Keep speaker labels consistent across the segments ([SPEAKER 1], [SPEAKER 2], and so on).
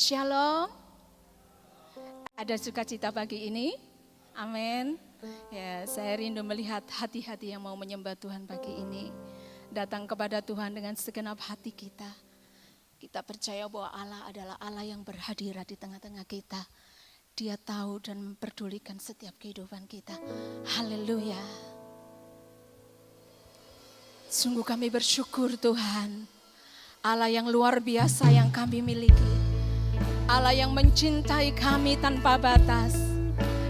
[SPEAKER 1] Shalom. Ada sukacita pagi ini. Amin. Ya, saya rindu melihat hati-hati yang mau menyembah Tuhan pagi ini. Datang kepada Tuhan dengan segenap hati kita. Kita percaya bahwa Allah adalah Allah yang berhadirat di tengah-tengah kita. Dia tahu dan memperdulikan setiap kehidupan kita. Haleluya. Sungguh kami bersyukur Tuhan. Allah yang luar biasa yang kami miliki. Allah yang mencintai kami tanpa batas.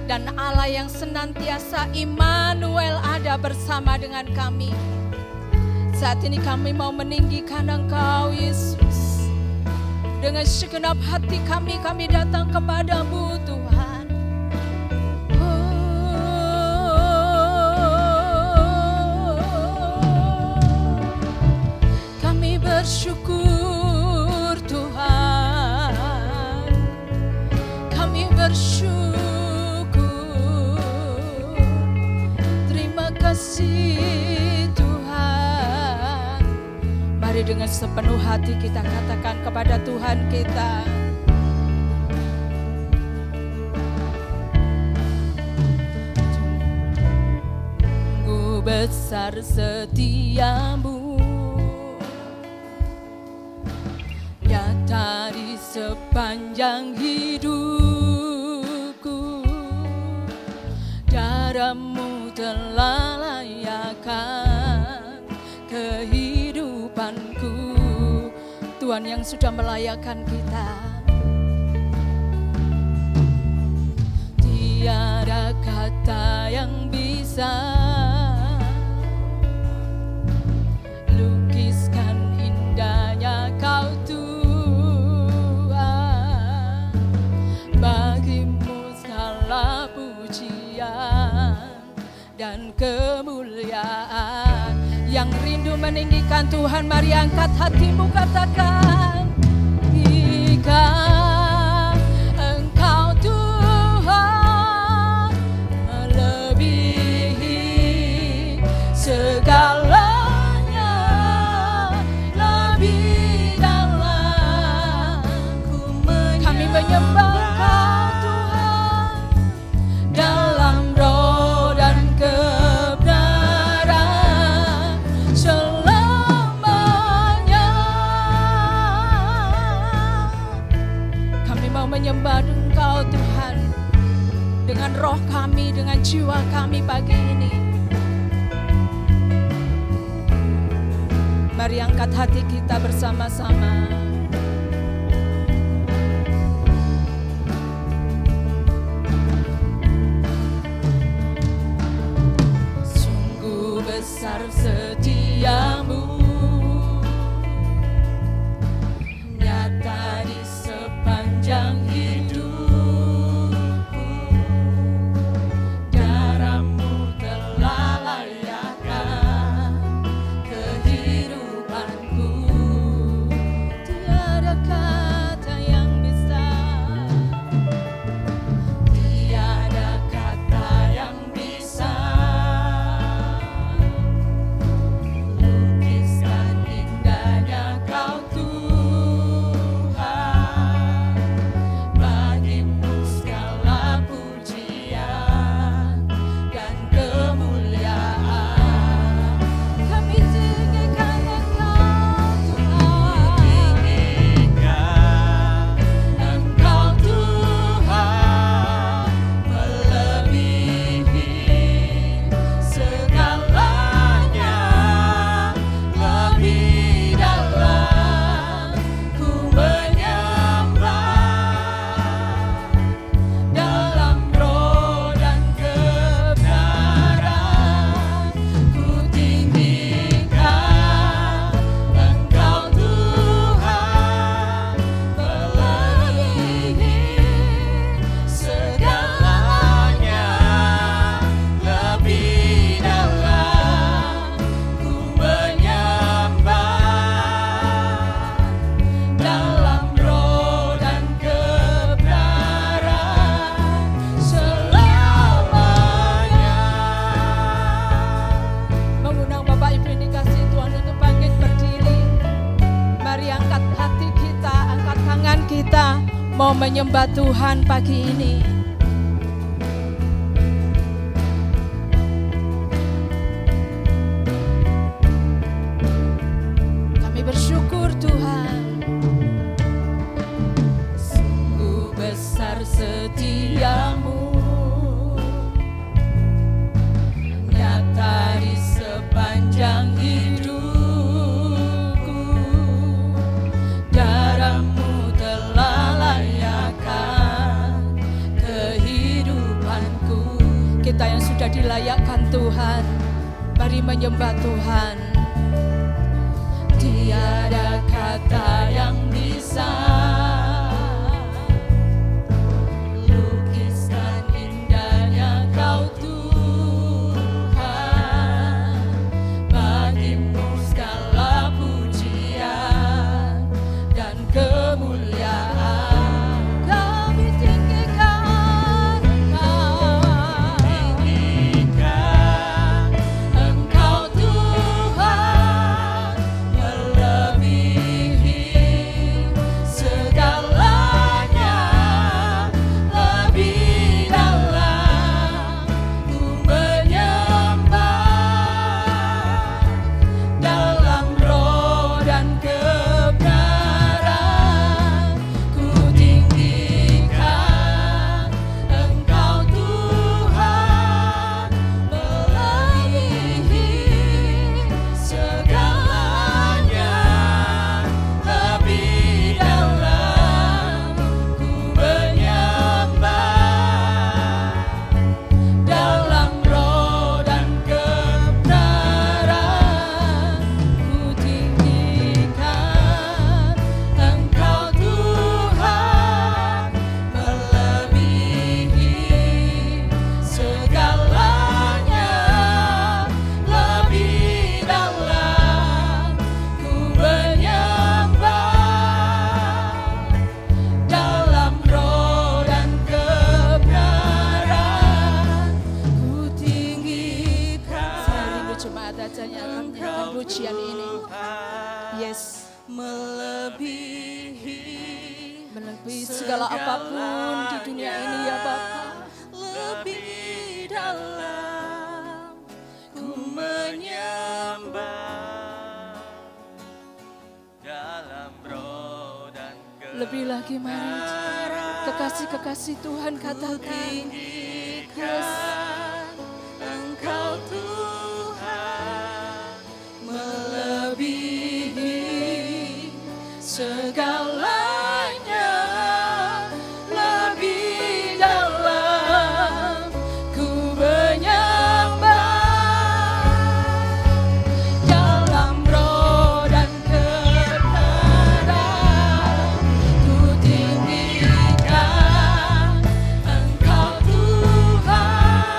[SPEAKER 1] Dan Allah yang senantiasa Immanuel ada bersama dengan kami. Saat ini kami mau meninggikan Engkau Yesus. Dengan segenap hati kami datang kepadamu Tuhan. Kami bersyukur bersyukur, terima kasih Tuhan. Mari dengan sepenuh hati kita katakan kepada Tuhan kita. Sungguh besar setiamu, nyata di sepanjang hidup. Darahmu telah layakkan kehidupanku. Tuhan yang sudah melayakkan kita. Tiada kata yang bisa lukiskan indahnya Kau Tuhan. Bagimu segala dan kemuliaan. Yang rindu meninggikan Tuhan, mari angkat hatimu katakan, jika Engkau Tuhan melebihi segalanya, lebih dalam kami menyembah menyembah Engkau Tuhan dengan roh kami, dengan jiwa kami pagi ini. Mari angkat hati kita bersama-sama. Sungguh besar setiamu, nyata di sepanjang hidupku. Darahmu telah layakkan kehidupanku. kita mau menyembah Tuhan pagi ini. Kami bersyukur Tuhan. Sungguh besar setiamu, nyata di sepanjang hidupku. Darahmu telah layakkan kehidupanku. Kita yang sudah dilayakkan Tuhan, mari menyembah Tuhan. Tiada kata yang bisa lukiskan indahnya Kau Tuhan. Bagimu segala pujian dan kemuliaan. Kami tinggikan Engkau, tinggikan Engkau Tuhan, melebihi segalanya, lebih dalam ku menyembah, dalam roh dan kebenaran ku tinggikan Engkau Tuhan, melebihi segalanya, lebih dalam ku menyembah, dalam roh dan kebenaran ku tinggikan Engkau Tuhan, melebihi segalanya, lebih dalam ku menyembah, dalam roh dan kebenaran ku tinggikan. Saya rindu jemaat aja yang akan menyanyikan pujian ini. Yes, melebihi segala apapun di dunia ini ya Bapa. Lebih dalam ku menyembah,
[SPEAKER 2] dalam roh dan
[SPEAKER 1] lebih lagi mari kekasih-kekasih Tuhan katakan yes.
[SPEAKER 2] Engkau Tuhan,
[SPEAKER 1] Melebihi segalanya, lebih dalam ku menyembah, dalam roh dan kebenaran ku tinggikan Engkau Tuhan,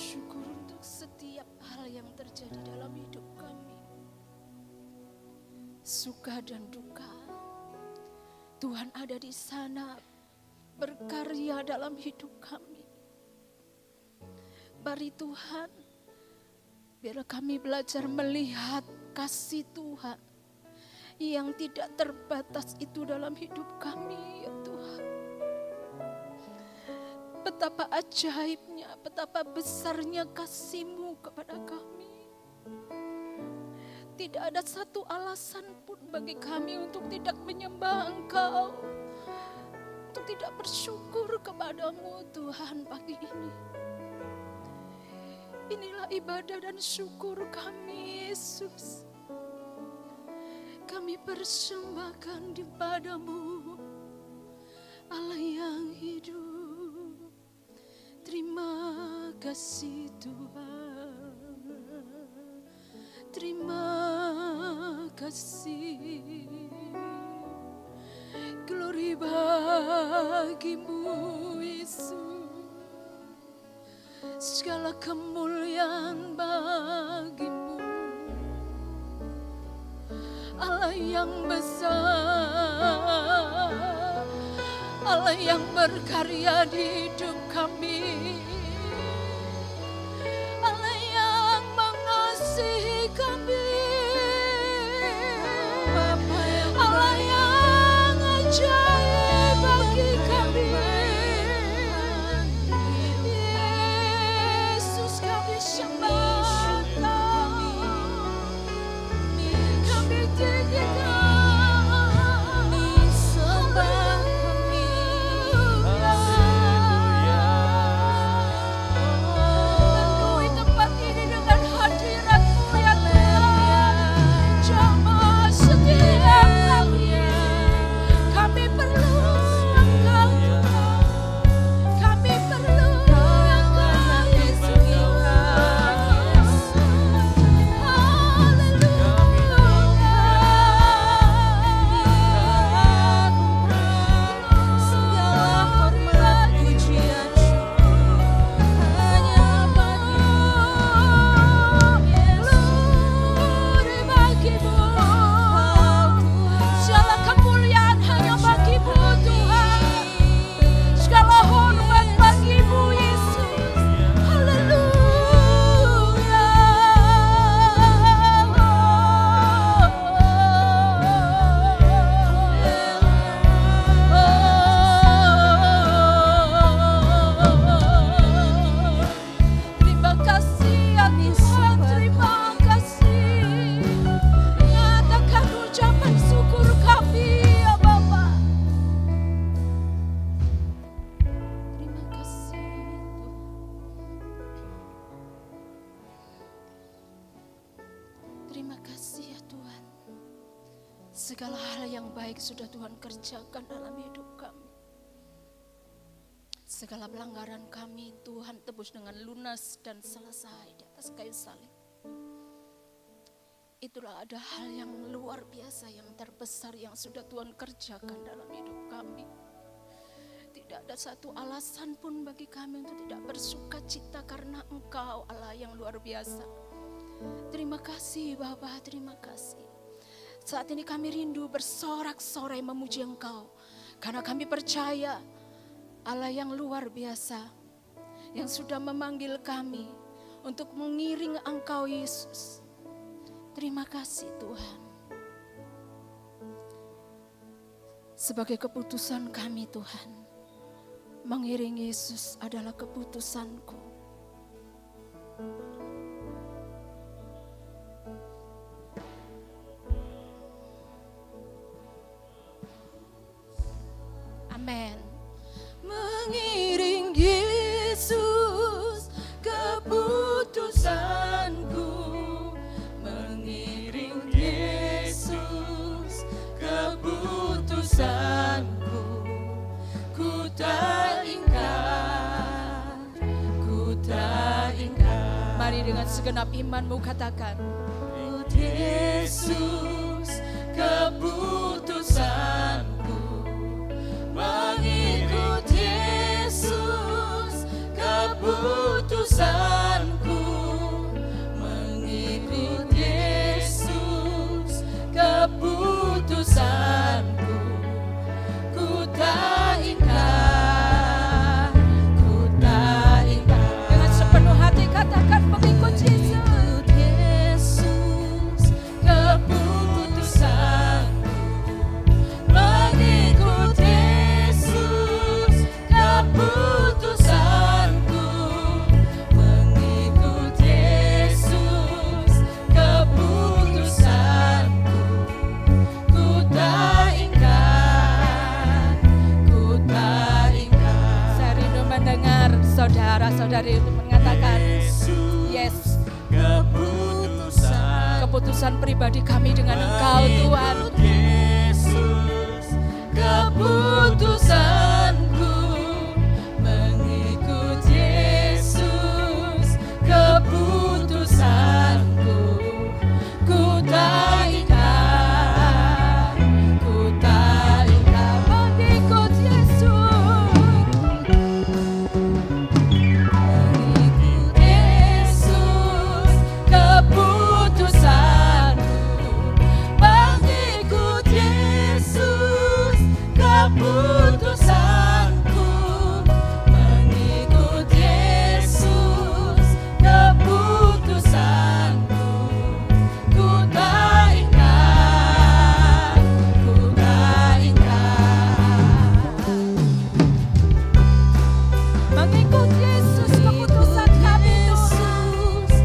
[SPEAKER 1] bersyukur untuk setiap hal yang terjadi dalam hidup kami. Suka dan duka, Tuhan ada di sana berkarya dalam hidup kami. Mari Tuhan, biarlah kami belajar melihat kasih Tuhan yang tidak terbatas itu dalam hidup kami, ya Tuhan. Betapa ajaibnya, betapa besarnya kasih-Mu kepada kami. Tidak ada satu alasan pun bagi kami untuk tidak menyembah Engkau, untuk tidak bersyukur kepada-Mu Tuhan pagi ini. Inilah ibadah dan syukur kami, Yesus. Kami persembahkan di padamu, Allah yang hidup. Terima kasih Tuhan, terima kasih. Glory bagi-Mu Yesus, segala kemuliaan bagi-Mu, Allah yang besar, Allah yang berkarya di hidup kami, Allah yang mengasihi kami, Allah yang ajaib bagi kami. Yesus, kami sembah Kau, kami tinggikan, sembah kami. Penuhi tempat ini dengan hadirat-Mu ya Tuhan. Jamah setiap kami, kami perlu Engkau Tuhan, kami perlu Engkau Yesus. Segala hormat pujian syukur hanya bagi-Mu. Glory bagi-Mu. Segala kemuliaan hanya bagi-Mu Tuhan. Segala hormat bagi-Mu Yesus. Haleluya. Terima kasih ya Tuhan, terima kasih. Nyatakan ucapan syukur kami ya Bapa. Terima kasih Tuhan. Terima kasih ya Tuhan. Segala hal yang baik sudah Tuhan kerjakan dalam hidup kami. Segala pelanggaran kami Tuhan tebus dengan lunas dan selesai di atas kayu salib. Itulah ada hal yang luar biasa, yang terbesar yang sudah Tuhan kerjakan dalam hidup kami. Tidak ada satu alasan pun bagi kami untuk tidak bersuka cita karena Engkau Allah yang luar biasa. Terima kasih Bapa, terima kasih. Saat ini kami rindu bersorak-sorai memuji Engkau, karena kami percaya Allah yang luar biasa yang sudah memanggil kami untuk mengiring Engkau Yesus. Terima kasih Tuhan. Sebagai keputusan kami Tuhan, mengiring Yesus adalah keputusanku. Amin. Mengiring Yesus keputusanku, mengiring Yesus keputusanku, ku tak ingkar, ku tak ingkar. Mari dengan segenap imanmu katakan, Yesus keputusanku, mengikut Yesus keputusan. saudara-saudari untuk mengatakan yes. Keputusan pribadi kami dengan Engkau Tuhan.
[SPEAKER 2] Yesus, keputusanku mengikut Yesus, keputusanku ku tak ingkar mengikut Yesus, keputusanku mengikut Yesus, keputusanku ku tak ingkar mengikut Yesus, keputusan kami Yesus, keputusanku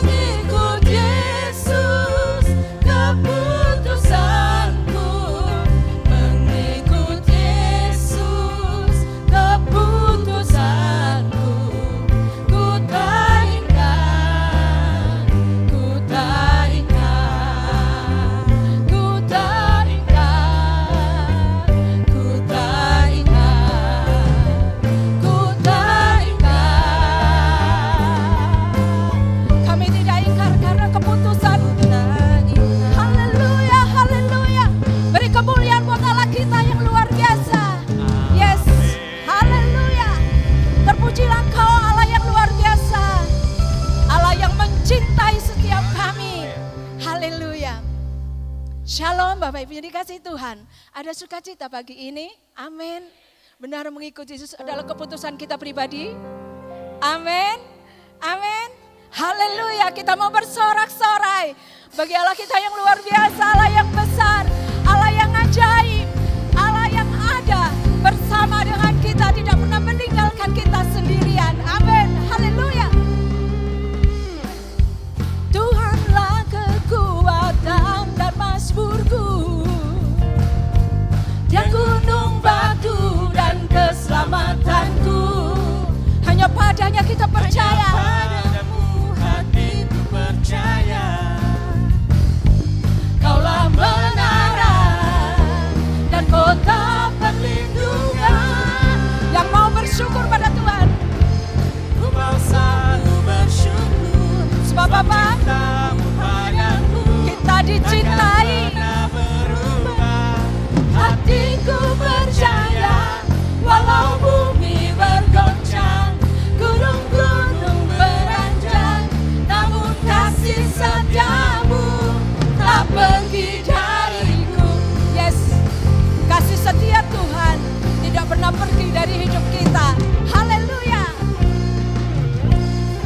[SPEAKER 2] mengikut Yesus, keputusanku mengikut Yesus, keputusanku ku tak ingkar kami tidak ingkar karena keputusan. Haleluya, haleluya. Beri kemuliaan buat Allah kita yang luar biasa. Yes, haleluya. Terpujilah Kau Allah yang luar biasa, Allah yang mencintai setiap kami. Haleluya. Shalom Bapak Ibu yang dikasihi Tuhan. Ada sukacita pagi ini. Amin. Benar mengikuti Yesus adalah keputusan kita pribadi. Amin. Amin. Haleluya. Kita mau bersorak-sorai bagi Allah kita yang luar biasa, Allah yang besar, Allah yang ajaib, Allah yang ada bersama dengan kita, tidak pernah meninggalkan kita sendirian. Amin. Haleluya. Tuhanlah kekuatan dan mazmurku, dan gunung batu dan keselamatanku. Hanya padanya kita percaya. Padamu hatiku percaya. Kaulah menara dan kota perlindungan. Yang mau bersyukur pada Tuhan, ku mau selalu bersyukur. Sebab apa? Kita dicintai. Hatiku percaya, walau bumi bergoncang, gunung-gunung beranjak, namun kasih setiamu tak pergi dariku. Yes, kasih setia Tuhan tidak pernah pergi dari hidup kita. Haleluya.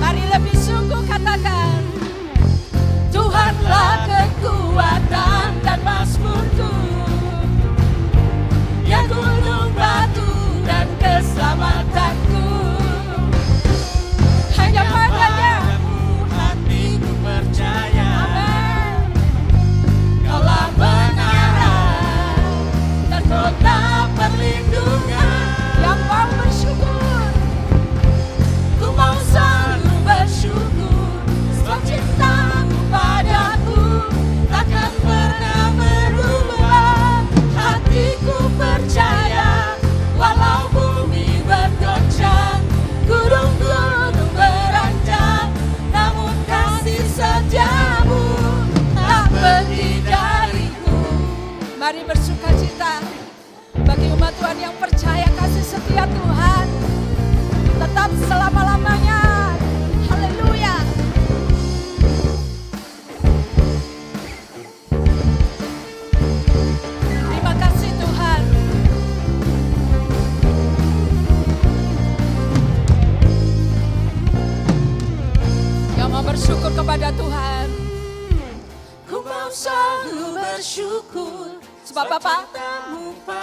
[SPEAKER 2] Mari lebih sungguh katakan, Tuhanlah kekuatan dan mazmurku, ya gunung batu dan keselamatanku. Hanya padanya hatiku percaya. Amin. Kaulah menara dan kota perlindungan. Yang mau bersyukur, ku mau selalu bersyukur. Sebab cintamu padaku takkan pernah berubah. Hatiku percaya, walau bumi bergoncang, gunung-gunung beranjak, namun kasih setiamu tak pergi dariku. Mari bersukacita bagi umat Tuhan yang percaya kasih setia Tuhan tetap selama-lamanya. Haleluya. Terima kasih Tuhan. Yang mau bersyukur kepada Tuhan, ku mau selalu bersyukur. Sebab apa?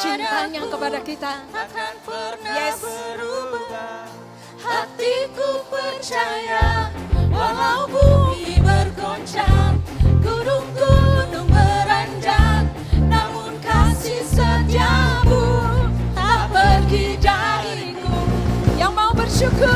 [SPEAKER 2] Cintanya kepada kita takkan pernah
[SPEAKER 1] yes.
[SPEAKER 2] berubah.
[SPEAKER 1] Hatiku percaya, walau bumi bergoncang, gunung-gunung beranjak, namun kasih setiamu tak
[SPEAKER 2] bersyukur.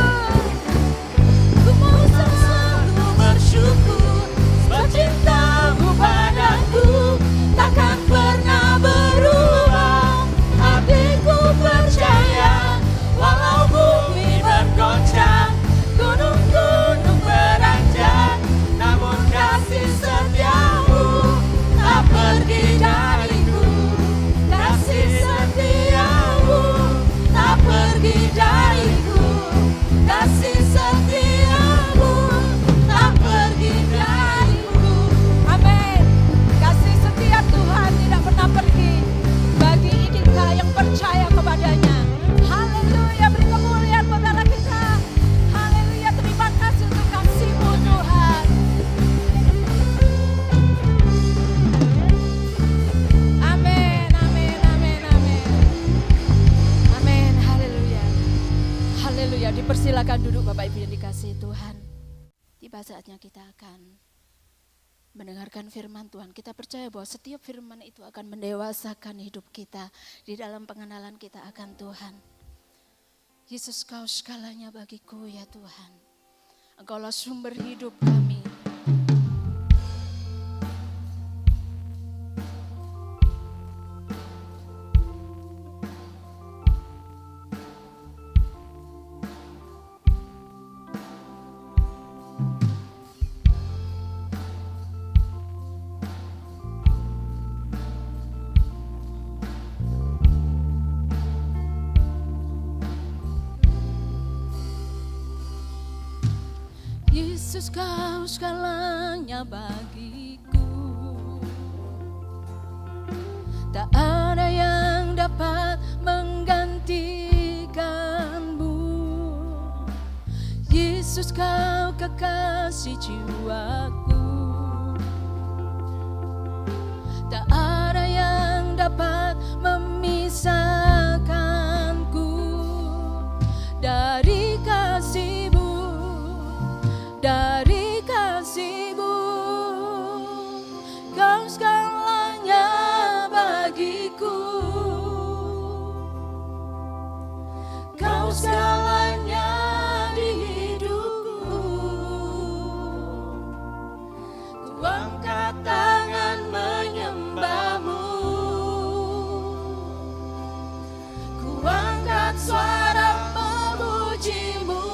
[SPEAKER 2] Ku mau selalu bersyukur, sebab cintamu padaku takkan pernah berubah. Hatiku percaya, walau bumi bergoncang, gunung-gunung beranjak, namun kasih setiamu tak pergi dariku. Kasih setiamu tak pergi dariku. Kasih setiamu tak pergi dariku. Amin. Kasih setia Tuhan tidak pernah pergi bagi kita yang percaya kepadanya. Haleluya, beri kemuliaan buat Allah kita. Haleluya, terima kasih untuk kasih-Mu Tuhan. Amin, amin, amin, amin. Amin, haleluya. Haleluya, dipersilakan duduk Bapak Ibu yang dikasihi Tuhan. Tiba saatnya kita akan mendengarkan firman Tuhan. Kita percaya bahwa setiap firman itu akan mendewasakan hidup kita di dalam pengenalan kita akan Tuhan. Yesus, Kau segalanya bagiku ya Tuhan. Engkaulah sumber hidup kami. Yesus, Kau segalanya bagiku. Tak ada yang dapat menggantikanmu. Yesus, Kau kekasih jiwaku. Tak ada yang dapat memisahkanku dari kasih-Mu. Dari kasih-Mu, Kau segalanya bagiku. Kau segalanya di hidupku. Ku angkat tangan menyembah-Mu. Ku angkat suara memuji-Mu.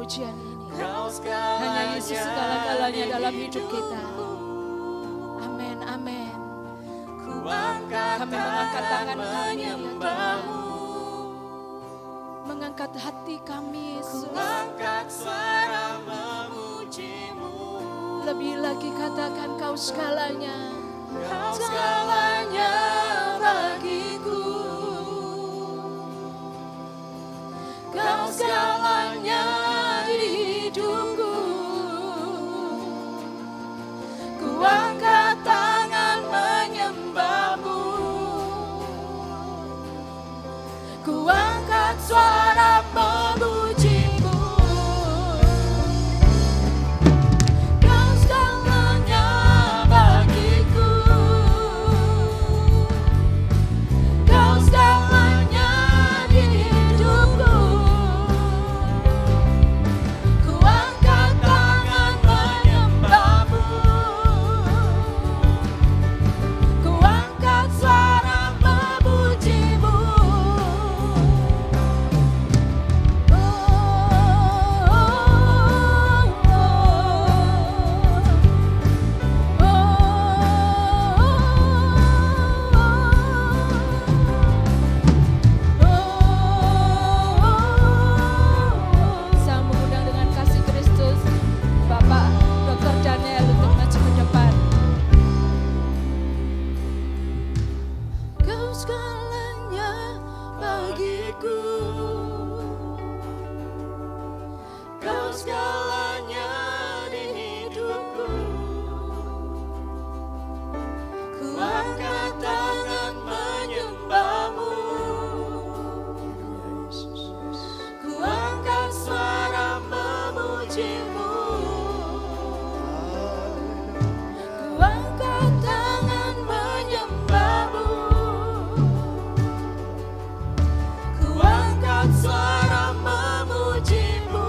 [SPEAKER 1] pujian ini.
[SPEAKER 3] Kau
[SPEAKER 1] Hanya Yesus segala-galanya dalam hidup kita.
[SPEAKER 3] diriku.
[SPEAKER 1] Amin, amin.
[SPEAKER 3] Ku angkat
[SPEAKER 1] Kami mengangkat tangan kami, ya Tuhan.
[SPEAKER 3] menyembahmu.
[SPEAKER 1] Mengangkat hati kami,
[SPEAKER 3] Ku
[SPEAKER 1] Yesus.
[SPEAKER 3] angkat suara memujimu.
[SPEAKER 1] Lebih lagi katakan kau segalanya.
[SPEAKER 3] Kau segalanya bagiku. Kau segalanya di hidupku. Ku angkat tangan menyembahmu. Ku angkat suara memujimu. Kau segalanya bagiku. Kau segalanya di hidupku. Ku angkat tangan menyembahmu. Ku angkat suara memujimu.
[SPEAKER 1] Saya mengundang dengan kasih Kristus Bapak Dr. Daniel untuk maju ke depan.
[SPEAKER 3] Kau segalanya bagiku. Kau segalanya di hidupku. Ku angkat tangan menyembahmu. Ku angkat suara memujimu. Ku angkat tangan menyembahmu. Ku angkat suara memujimu.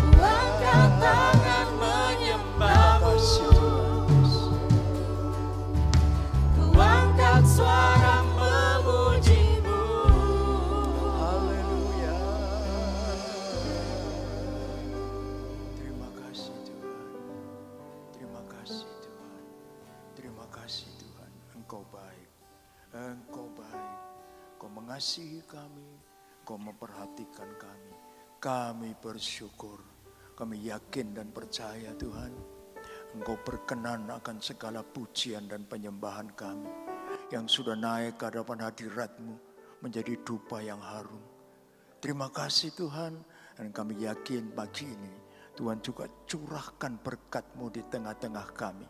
[SPEAKER 3] Ku angkat tangan menyembahmu. Ku angkat suara memujimu.
[SPEAKER 4] Haleluya. Terima kasih Tuhan. Terima kasih Tuhan. Terima kasih Tuhan. Engkau baik. Engkau baik. Engkau mengasihi kami. Engkau memperhatikan kami. Kami bersyukur. Kami yakin dan percaya Tuhan. Engkau berkenan akan segala pujian dan penyembahan kami. Yang sudah naik ke hadapan hadirat-Mu menjadi dupa yang harum. Terima kasih Tuhan. Dan kami yakin pagi ini Tuhan juga curahkan berkat-Mu di tengah-tengah kami.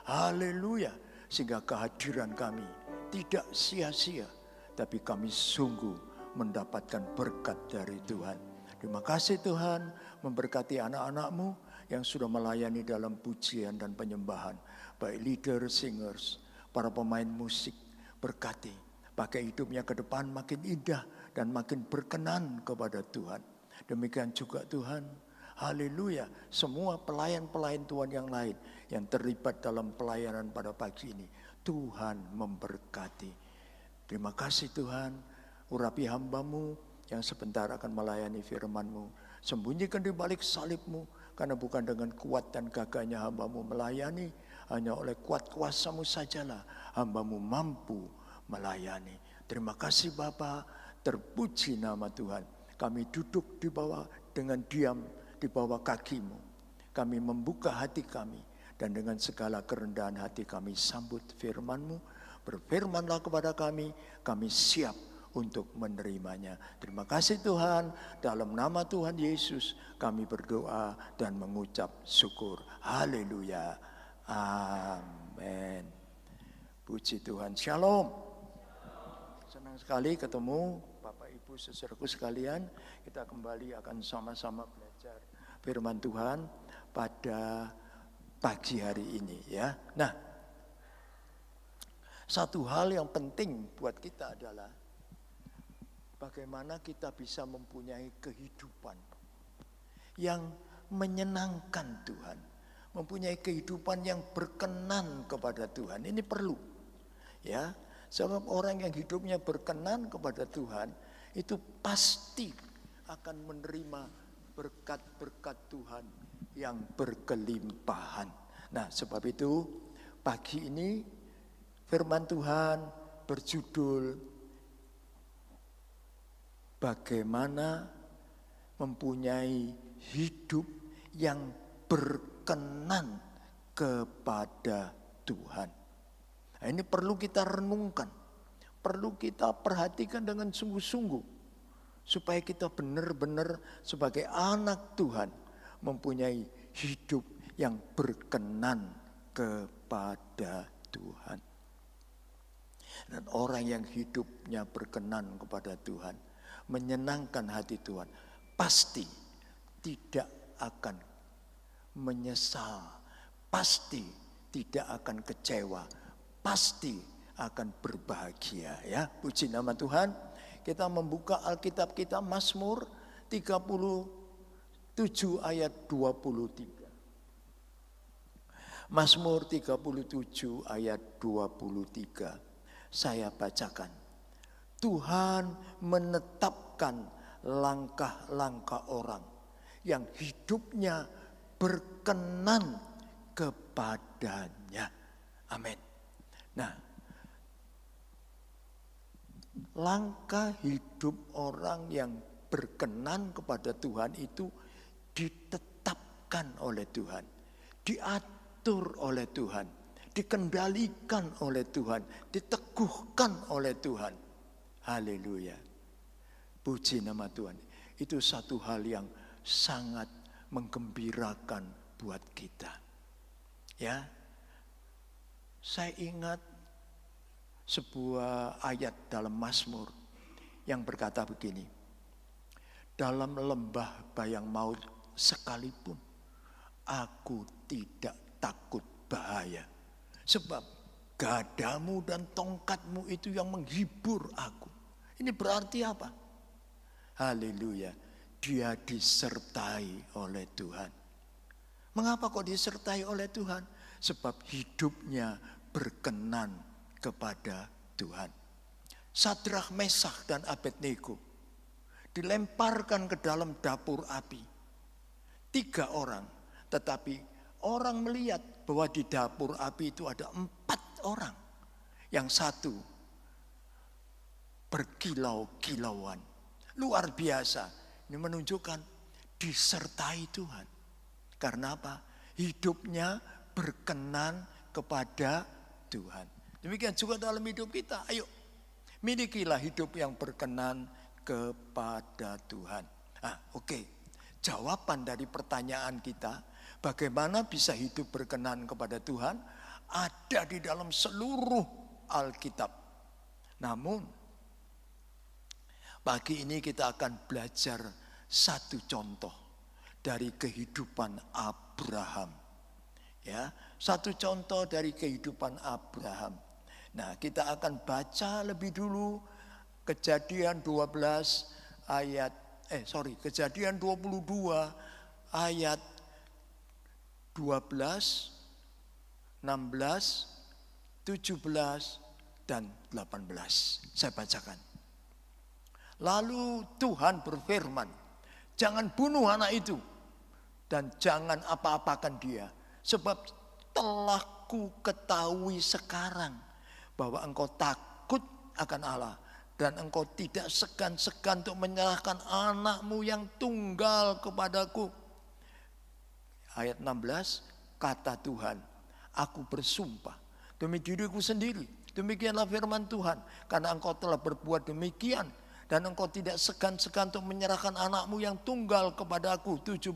[SPEAKER 4] Haleluya. Sehingga kehadiran kami tidak sia-sia. Tapi kami sungguh mendapatkan berkat dari Tuhan. Terima kasih Tuhan memberkati anak-anak-Mu yang sudah melayani dalam pujian dan penyembahan. Baik leader, singers, para pemain musik. Berkati. Pakai hidupnya ke depan makin indah dan makin berkenan kepada Tuhan. Demikian juga Tuhan. Haleluya. Semua pelayan-pelayan Tuhan yang lain yang terlibat dalam pelayanan pada pagi ini. Tuhan memberkati. Terima kasih Tuhan. Urapi hamba-Mu yang sebentar akan melayani firman-Mu. Sembunyikan di balik salib-Mu. Karena bukan dengan kuat dan gagahnya hamba-Mu melayani. Hanya oleh kuat kuasa-Mu sajalah hamba-Mu mampu melayani. Terima kasih Bapa. Terpuji nama Tuhan. Kami duduk di bawah dengan diam di bawah kaki-Mu. Kami membuka hati kami. Dan dengan segala kerendahan hati kami sambut firman-Mu. Berfirmanlah kepada kami. Kami siap untuk menerimanya. Terima kasih Tuhan. Dalam nama Tuhan Yesus kami berdoa dan mengucap syukur. Haleluya. Amin. Puji Tuhan. Shalom. Senang sekali ketemu Bapak Ibu saudaraku sekalian. Kita kembali akan sama-sama belajar firman Tuhan pada pagi hari ini ya. Nah, satu hal yang penting buat kita adalah bagaimana kita bisa mempunyai kehidupan yang menyenangkan Tuhan. Mempunyai kehidupan yang berkenan kepada Tuhan. Ini perlu. Sebab orang yang hidupnya berkenan kepada Tuhan itu pasti akan menerima berkat-berkat Tuhan yang berkelimpahan. Nah, sebab itu pagi ini firman Tuhan berjudul bagaimana mempunyai hidup yang berkenan kepada Tuhan. Nah, ini perlu kita renungkan, perlu kita perhatikan dengan sungguh-sungguh, supaya kita benar-benar sebagai anak Tuhan mempunyai hidup yang berkenan kepada Tuhan. Dan orang yang hidupnya berkenan kepada Tuhan, menyenangkan hati Tuhan, pasti tidak akan menyesal, pasti tidak akan kecewa, pasti akan berbahagia. Ya, puji nama Tuhan. Kita membuka Alkitab kita, Mazmur 37 ayat 23. Mazmur 37 ayat 23. Saya bacakan. Tuhan menetapkan langkah-langkah orang yang hidupnya berkenan kepadanya. Amin. Nah, langkah hidup orang yang berkenan kepada Tuhan itu ditetapkan oleh Tuhan, diatur oleh Tuhan, dikendalikan oleh Tuhan, diteguhkan oleh Tuhan. Haleluya. Puji nama Tuhan. Itu satu hal yang sangat menggembirakan buat kita. Ya. Saya ingat sebuah ayat dalam Mazmur yang berkata begini. Dalam lembah bayang maut sekalipun aku tidak takut bahaya. Sebab gadamu dan tongkatmu itu yang menghibur aku. Ini berarti apa? Haleluya. Dia disertai oleh Tuhan. Mengapa kok disertai oleh Tuhan? Sebab hidupnya berkenan kepada Tuhan. Sadrak, Mesak dan Abednego dilemparkan ke dalam dapur api. 3 orang, tetapi orang melihat bahwa di dapur api itu ada 4 orang. Yang satu berkilau-kilauan. Luar biasa. Ini menunjukkan disertai Tuhan. Karena apa? Hidupnya berkenan kepada Tuhan. Demikian juga dalam hidup kita. Ayo, milikilah hidup yang berkenan kepada Tuhan. Oke. Jawaban dari pertanyaan kita, bagaimana bisa hidup berkenan kepada Tuhan, ada di dalam seluruh Alkitab. Namun, pagi ini kita akan belajar satu contoh dari kehidupan Abraham. Ya, satu contoh dari kehidupan Abraham. Nah, kita akan baca lebih dulu Kejadian 22 ayat 12, 16, 17 dan 18. Saya bacakan. Lalu Tuhan berfirman, jangan bunuh anak itu dan jangan apa-apakan dia, sebab telah ku ketahui sekarang bahwa engkau takut akan Allah dan engkau tidak segan-segan untuk menyerahkan anakmu yang tunggal kepadaku. Ayat 16, kata Tuhan, aku bersumpah demi diriku sendiri, demikianlah firman Tuhan, karena engkau telah berbuat demikian dan engkau tidak segan-segan untuk menyerahkan anakmu yang tunggal kepadaku. 17,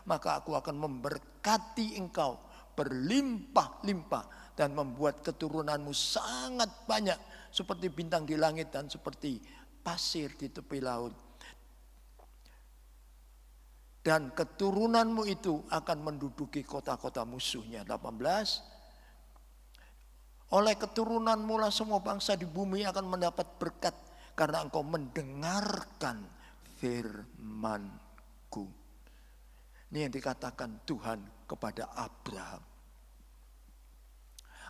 [SPEAKER 4] maka aku akan memberkati engkau berlimpah-limpah dan membuat keturunanmu sangat banyak seperti bintang di langit dan seperti pasir di tepi laut. Dan keturunanmu itu akan menduduki kota-kota musuhnya. 18, oleh keturunanmu lah semua bangsa di bumi akan mendapat berkat karena engkau mendengarkan firman-Ku. Ini yang dikatakan Tuhan kepada Abraham.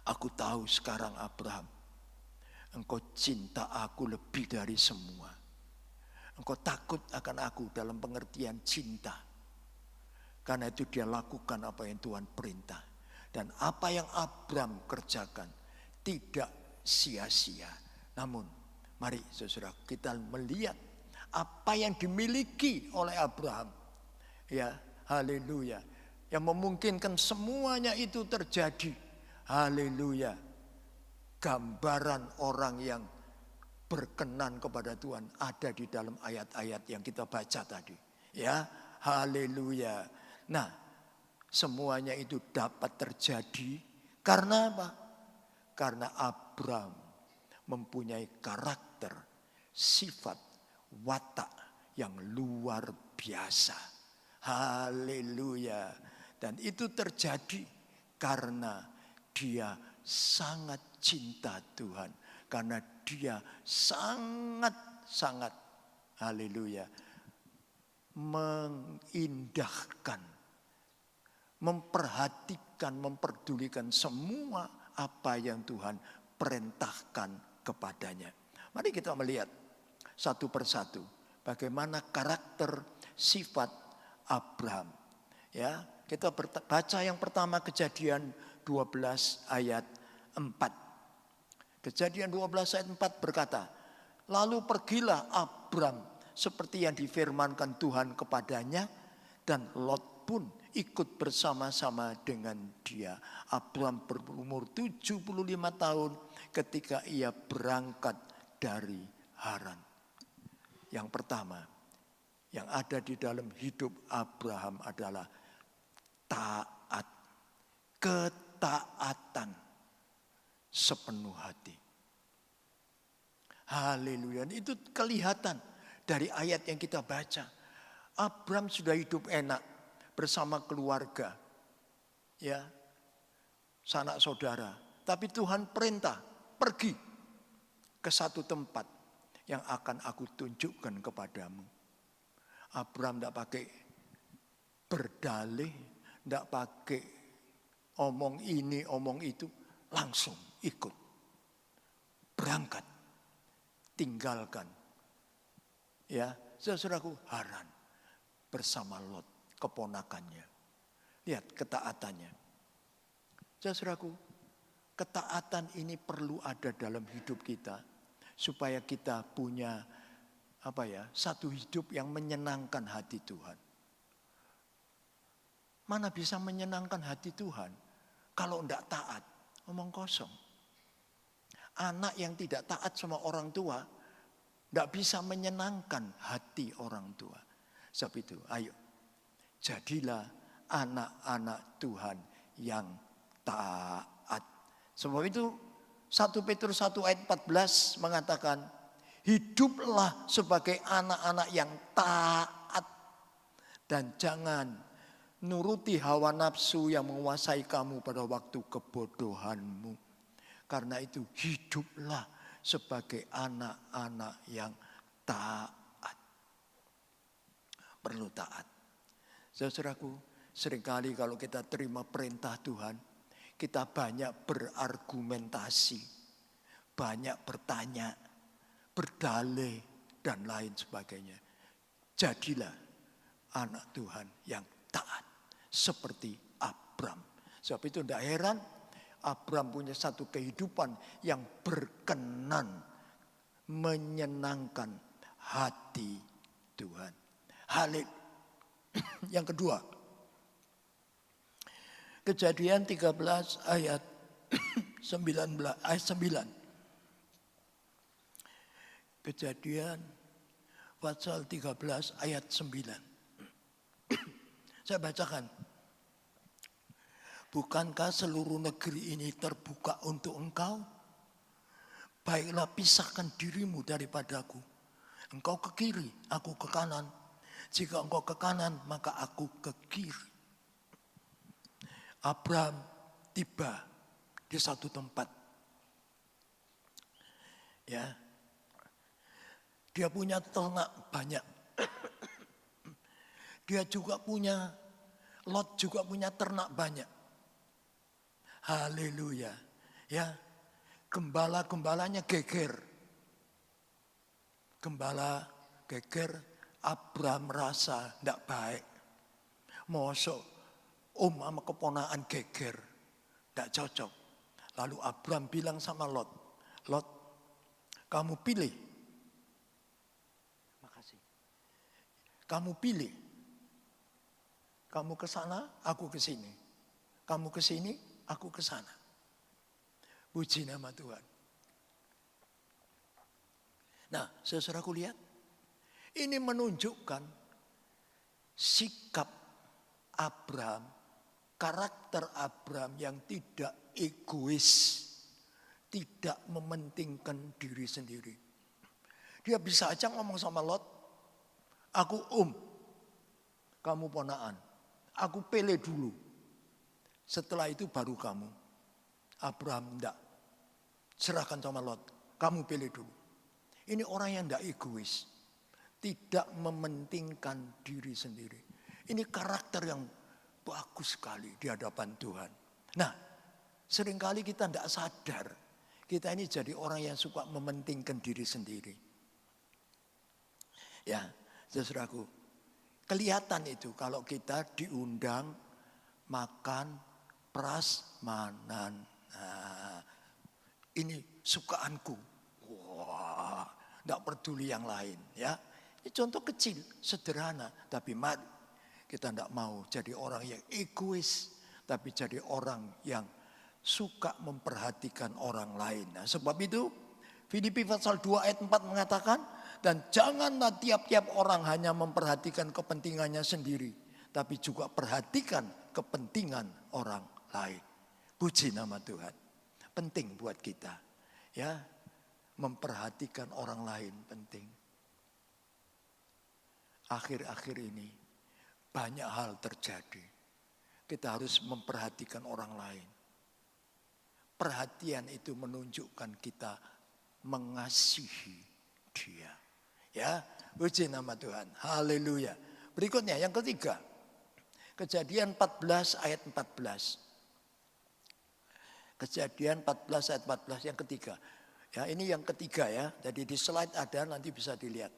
[SPEAKER 4] Aku tahu sekarang Abraham, engkau cinta aku lebih dari semua. Engkau takut akan aku dalam pengertian cinta. Karena itu dia lakukan apa yang Tuhan perintah. Dan apa yang Abram kerjakan tidak sia-sia. Namun mari saudara kita melihat apa yang dimiliki oleh Abraham. Ya, haleluya. Yang memungkinkan semuanya itu terjadi. Haleluya. Gambaran orang yang berkenan kepada Tuhan ada di dalam ayat-ayat yang kita baca tadi. Ya, haleluya. Nah, semuanya itu dapat terjadi karena apa? Karena Abram mempunyai karakter, sifat, watak yang luar biasa. Haleluya. Dan itu terjadi karena dia sangat cinta Tuhan. Karena dia sangat-sangat, haleluya, mengindahkan, memperhatikan, memperdulikan semua apa yang Tuhan perintahkan kepadanya. Mari kita melihat satu persatu bagaimana karakter sifat Abraham. Ya, kita baca yang pertama Kejadian 12 ayat 4. Kejadian 12 ayat 4 berkata, lalu pergilah Abram seperti yang difirmankan Tuhan kepadanya, dan Lot pun ikut bersama-sama dengan dia. Abram berumur 75 tahun ketika ia berangkat dari Haran. Yang pertama yang ada di dalam hidup Abraham adalah taat, ketaatan sepenuh hati. Haleluya. Itu kelihatan dari ayat yang kita baca. Abram sudah hidup enak bersama keluarga. Ya. Sanak saudara. Tapi Tuhan perintah, pergi ke satu tempat yang akan aku tunjukkan kepadamu. Abram tidak pakai berdalih, tidak pakai omong ini, omong itu. Langsung ikut, berangkat, tinggalkan, ya, saudaraku, Haran bersama Lot, keponakannya. Lihat ketaatannya, saudaraku, ketaatan ini perlu ada dalam hidup kita supaya kita punya satu hidup yang menyenangkan hati Tuhan. Mana bisa menyenangkan hati Tuhan kalau tidak taat? Omong kosong. Anak yang tidak taat sama orang tua tidak bisa menyenangkan hati orang tua. Sebab itu, ayo jadilah anak-anak Tuhan yang taat. Sebab itu 1 Petrus 1 ayat 14 mengatakan, hiduplah sebagai anak-anak yang taat dan jangan nuruti hawa nafsu yang menguasai kamu pada waktu kebodohanmu. Karena itu hiduplah sebagai anak-anak yang taat. Perlu taat. Saudaraku, seringkali kalau kita terima perintah Tuhan, kita banyak berargumentasi, banyak bertanya, berdalih, dan lain sebagainya. Jadilah anak Tuhan yang taat seperti Abram. Sebab itu tidak heran Abram punya satu kehidupan yang berkenan, menyenangkan hati Tuhan. Yang kedua, Kejadian 13 ayat 9. Kejadian pasal 13 ayat 9. Saya bacakan. Bukankah seluruh negeri ini terbuka untuk engkau? Baiklah pisahkan dirimu daripadaku. Engkau ke kiri, aku ke kanan. Jika engkau ke kanan, maka aku ke kiri. Abram tiba di satu tempat. Ya. Dia punya ternak banyak. Dia juga punya, Lot juga punya ternak banyak. Haleluya. Ya, gembala-gembalanya geger. Gembala geger. Abraham merasa tidak baik. Mosok sama keponakan geger. Tidak cocok. Lalu Abraham bilang sama Lot, Lot, kamu pilih. Makasih. Kamu pilih. Kamu ke sana, aku ke sini. Kamu ke sini, aku ke sana. Puji nama Tuhan. Nah, saudaraku lihat. Ini menunjukkan sikap Abraham, karakter Abraham yang tidak egois, tidak mementingkan diri sendiri. Dia bisa aja ngomong sama Lot, aku kamu ponaan, aku pilih dulu. Setelah itu baru kamu. Abraham enggak, serahkan sama Lot, kamu pilih dulu. Ini orang yang enggak egois, tidak mementingkan diri sendiri. Ini karakter yang bagus sekali di hadapan Tuhan. Nah, seringkali kita tidak sadar. Kita ini jadi orang yang suka mementingkan diri sendiri. Ya, saudaraku. Kelihatan itu kalau kita diundang makan prasmanan. Nah, ini sukaanku. Wah, tidak peduli yang lain. Ya, ini contoh kecil, sederhana. Tapi mari kita tidak mau jadi orang yang egois. Tapi jadi orang yang suka memperhatikan orang lain. Nah, sebab itu Filipi pasal 2 ayat 4 mengatakan, dan janganlah tiap-tiap orang hanya memperhatikan kepentingannya sendiri, tapi juga perhatikan kepentingan orang lain. Puji nama Tuhan. Penting buat kita. Ya, memperhatikan orang lain penting. Akhir-akhir ini banyak hal terjadi. Kita harus memperhatikan orang lain. Perhatian itu menunjukkan kita mengasihi dia. Ya, puji nama Tuhan. Haleluya. Berikutnya yang ketiga. Kejadian 14 ayat 14. Kejadian 14 ayat 14 yang ketiga. Ya, ini yang ketiga ya. Jadi di slide ada, nanti bisa dilihat.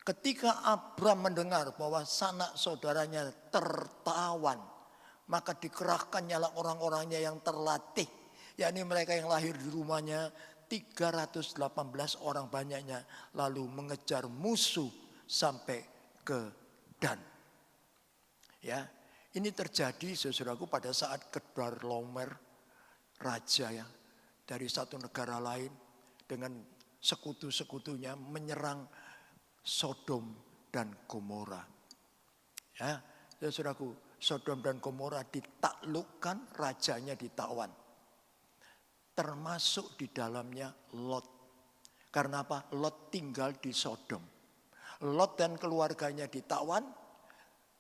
[SPEAKER 4] Ketika Abraham mendengar bahwa sanak saudaranya tertawan, maka dikerahkannya orang-orangnya yang terlatih, yakni mereka yang lahir di rumahnya 318 orang banyaknya, lalu mengejar musuh sampai ke Dan. Ya, ini terjadi saudaraku pada saat Kedorlaomer, raja ya dari satu negara lain dengan sekutu-sekutunya menyerang Sodom dan Gomora. Ya, saudaraku, Sodom dan Gomora ditaklukkan, rajanya ditawan. Termasuk di dalamnya Lot. Karena apa? Lot tinggal di Sodom. Lot dan keluarganya ditawan,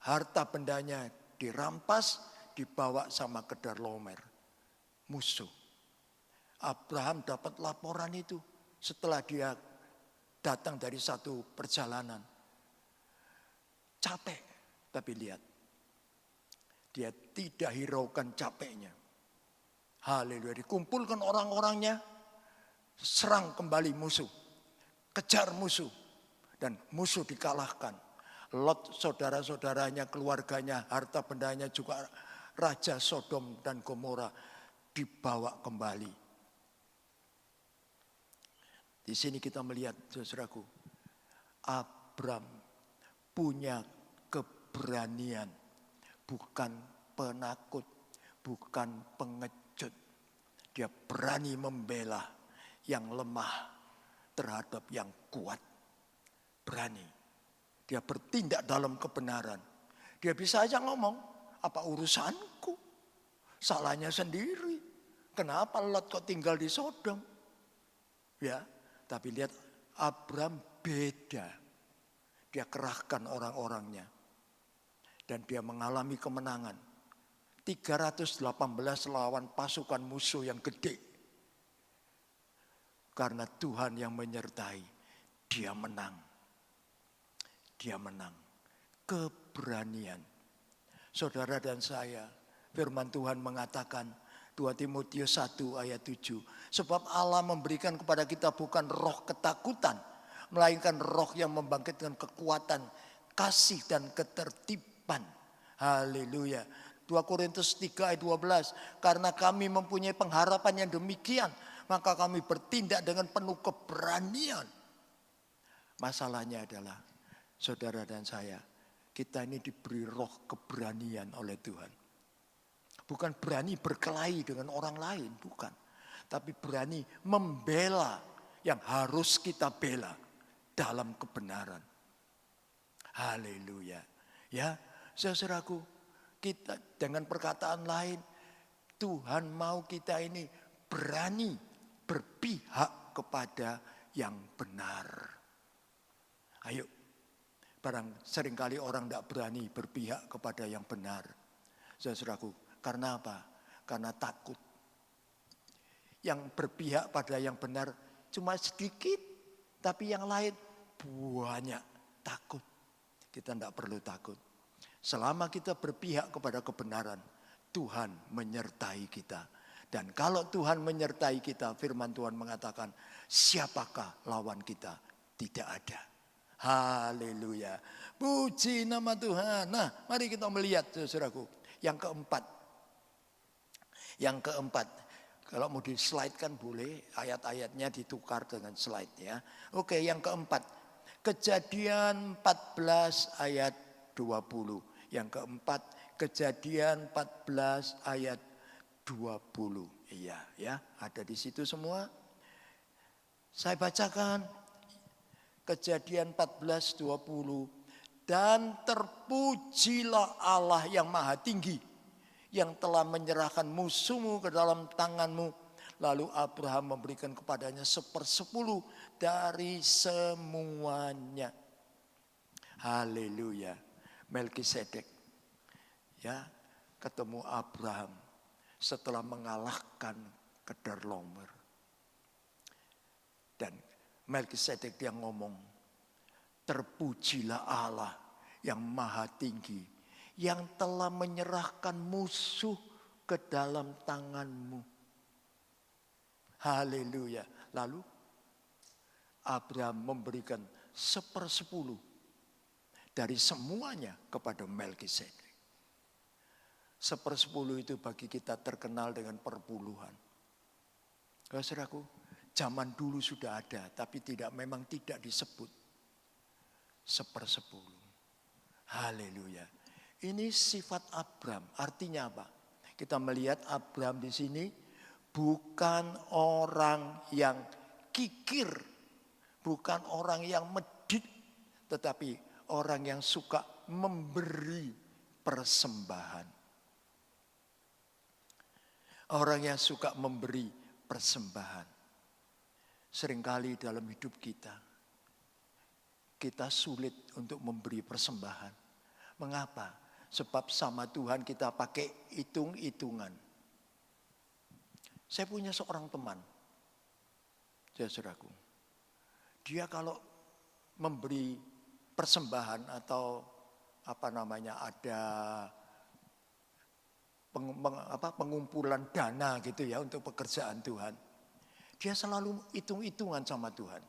[SPEAKER 4] harta bendanya dirampas, dibawa sama Kedorlaomer, musuh. Abraham dapat laporan itu setelah dia datang dari satu perjalanan. Capek, tapi lihat. Dia tidak hiraukan capeknya. Haleluya, dikumpulkan orang-orangnya, serang kembali musuh. Kejar musuh. Dan musuh dikalahkan. Lot, saudara-saudaranya, keluarganya, harta bendanya juga raja Sodom dan Gomora dibawa kembali. Di sini kita melihat, saudaraku, Abraham punya keberanian, bukan penakut, bukan pengecut. Dia berani membela yang lemah terhadap yang kuat. Berani. Dia bertindak dalam kebenaran. Dia bisa aja ngomong, apa urusanku? Salahnya sendiri. Kenapa Lot kok tinggal di Sodom? Ya. Tapi lihat Abraham beda. Dia kerahkan orang-orangnya. Dan dia mengalami kemenangan. 318 lawan pasukan musuh yang gede. Karena Tuhan yang menyertai. Dia menang. Dia menang. Keberanian. Saudara dan saya, firman Tuhan mengatakan, 2 Timotius 1 ayat 7. Sebab Allah memberikan kepada kita bukan roh ketakutan, melainkan roh yang membangkitkan kekuatan, kasih dan ketertiban. Haleluya. 2 Korintus 3 ayat 12. Karena kami mempunyai pengharapan yang demikian, maka kami bertindak dengan penuh keberanian. Masalahnya adalah saudara dan saya, kita ini diberi roh keberanian oleh Tuhan. Bukan berani berkelahi dengan orang lain, bukan. Tapi berani membela yang harus kita bela dalam kebenaran. Haleluya. Ya, saudaraku, kita dengan perkataan lain, Tuhan mau kita ini berani berpihak kepada yang benar. Ayo, barang seringkali orang tidak berani berpihak kepada yang benar. Saudaraku, karena apa? Karena takut. Yang berpihak pada yang benar cuma sedikit, tapi yang lain banyak. Takut. Kita tidak perlu takut. Selama kita berpihak kepada kebenaran, Tuhan menyertai kita. Dan kalau Tuhan menyertai kita, firman Tuhan mengatakan, siapakah lawan kita? Tidak ada. Haleluya. Puji nama Tuhan. Nah, mari kita melihat, saudaraku. Yang keempat. Kalau mau di slide kan boleh, ayat-ayatnya ditukar dengan slide ya. Oke, yang keempat. Kejadian 14 ayat 20. Yang keempat, Kejadian 14 ayat 20. Iya ya, ada di situ semua. Saya bacakan Kejadian 14 20. Dan terpujilah Allah yang maha tinggi, yang telah menyerahkan musuhmu ke dalam tanganmu. Lalu Abraham memberikan kepadanya 1/10 dari semuanya. Haleluya. Melkisedek ya ketemu Abraham setelah mengalahkan Kedorlaomer. Dan Melkisedek dia ngomong, terpujilah Allah yang maha tinggi, yang telah menyerahkan musuh ke dalam tanganmu. Haleluya. Lalu Abraham memberikan 1/10 dari semuanya kepada Melkisedek. 1/10 itu bagi kita terkenal dengan perpuluhan. Saudaraku, zaman dulu sudah ada, tapi memang tidak disebut 1/10. Haleluya. Ini sifat Abraham. Artinya apa? Kita melihat Abraham di sini bukan orang yang kikir, bukan orang yang medit, tetapi orang yang suka memberi persembahan. Orang yang suka memberi persembahan. Seringkali dalam hidup kita sulit untuk memberi persembahan. Mengapa? Sebab sama Tuhan kita pakai hitung-hitungan. Saya punya seorang teman, saudaraku. Dia kalau memberi persembahan atau ada pengumpulan dana gitu ya untuk pekerjaan Tuhan. Dia selalu hitung-hitungan sama Tuhan.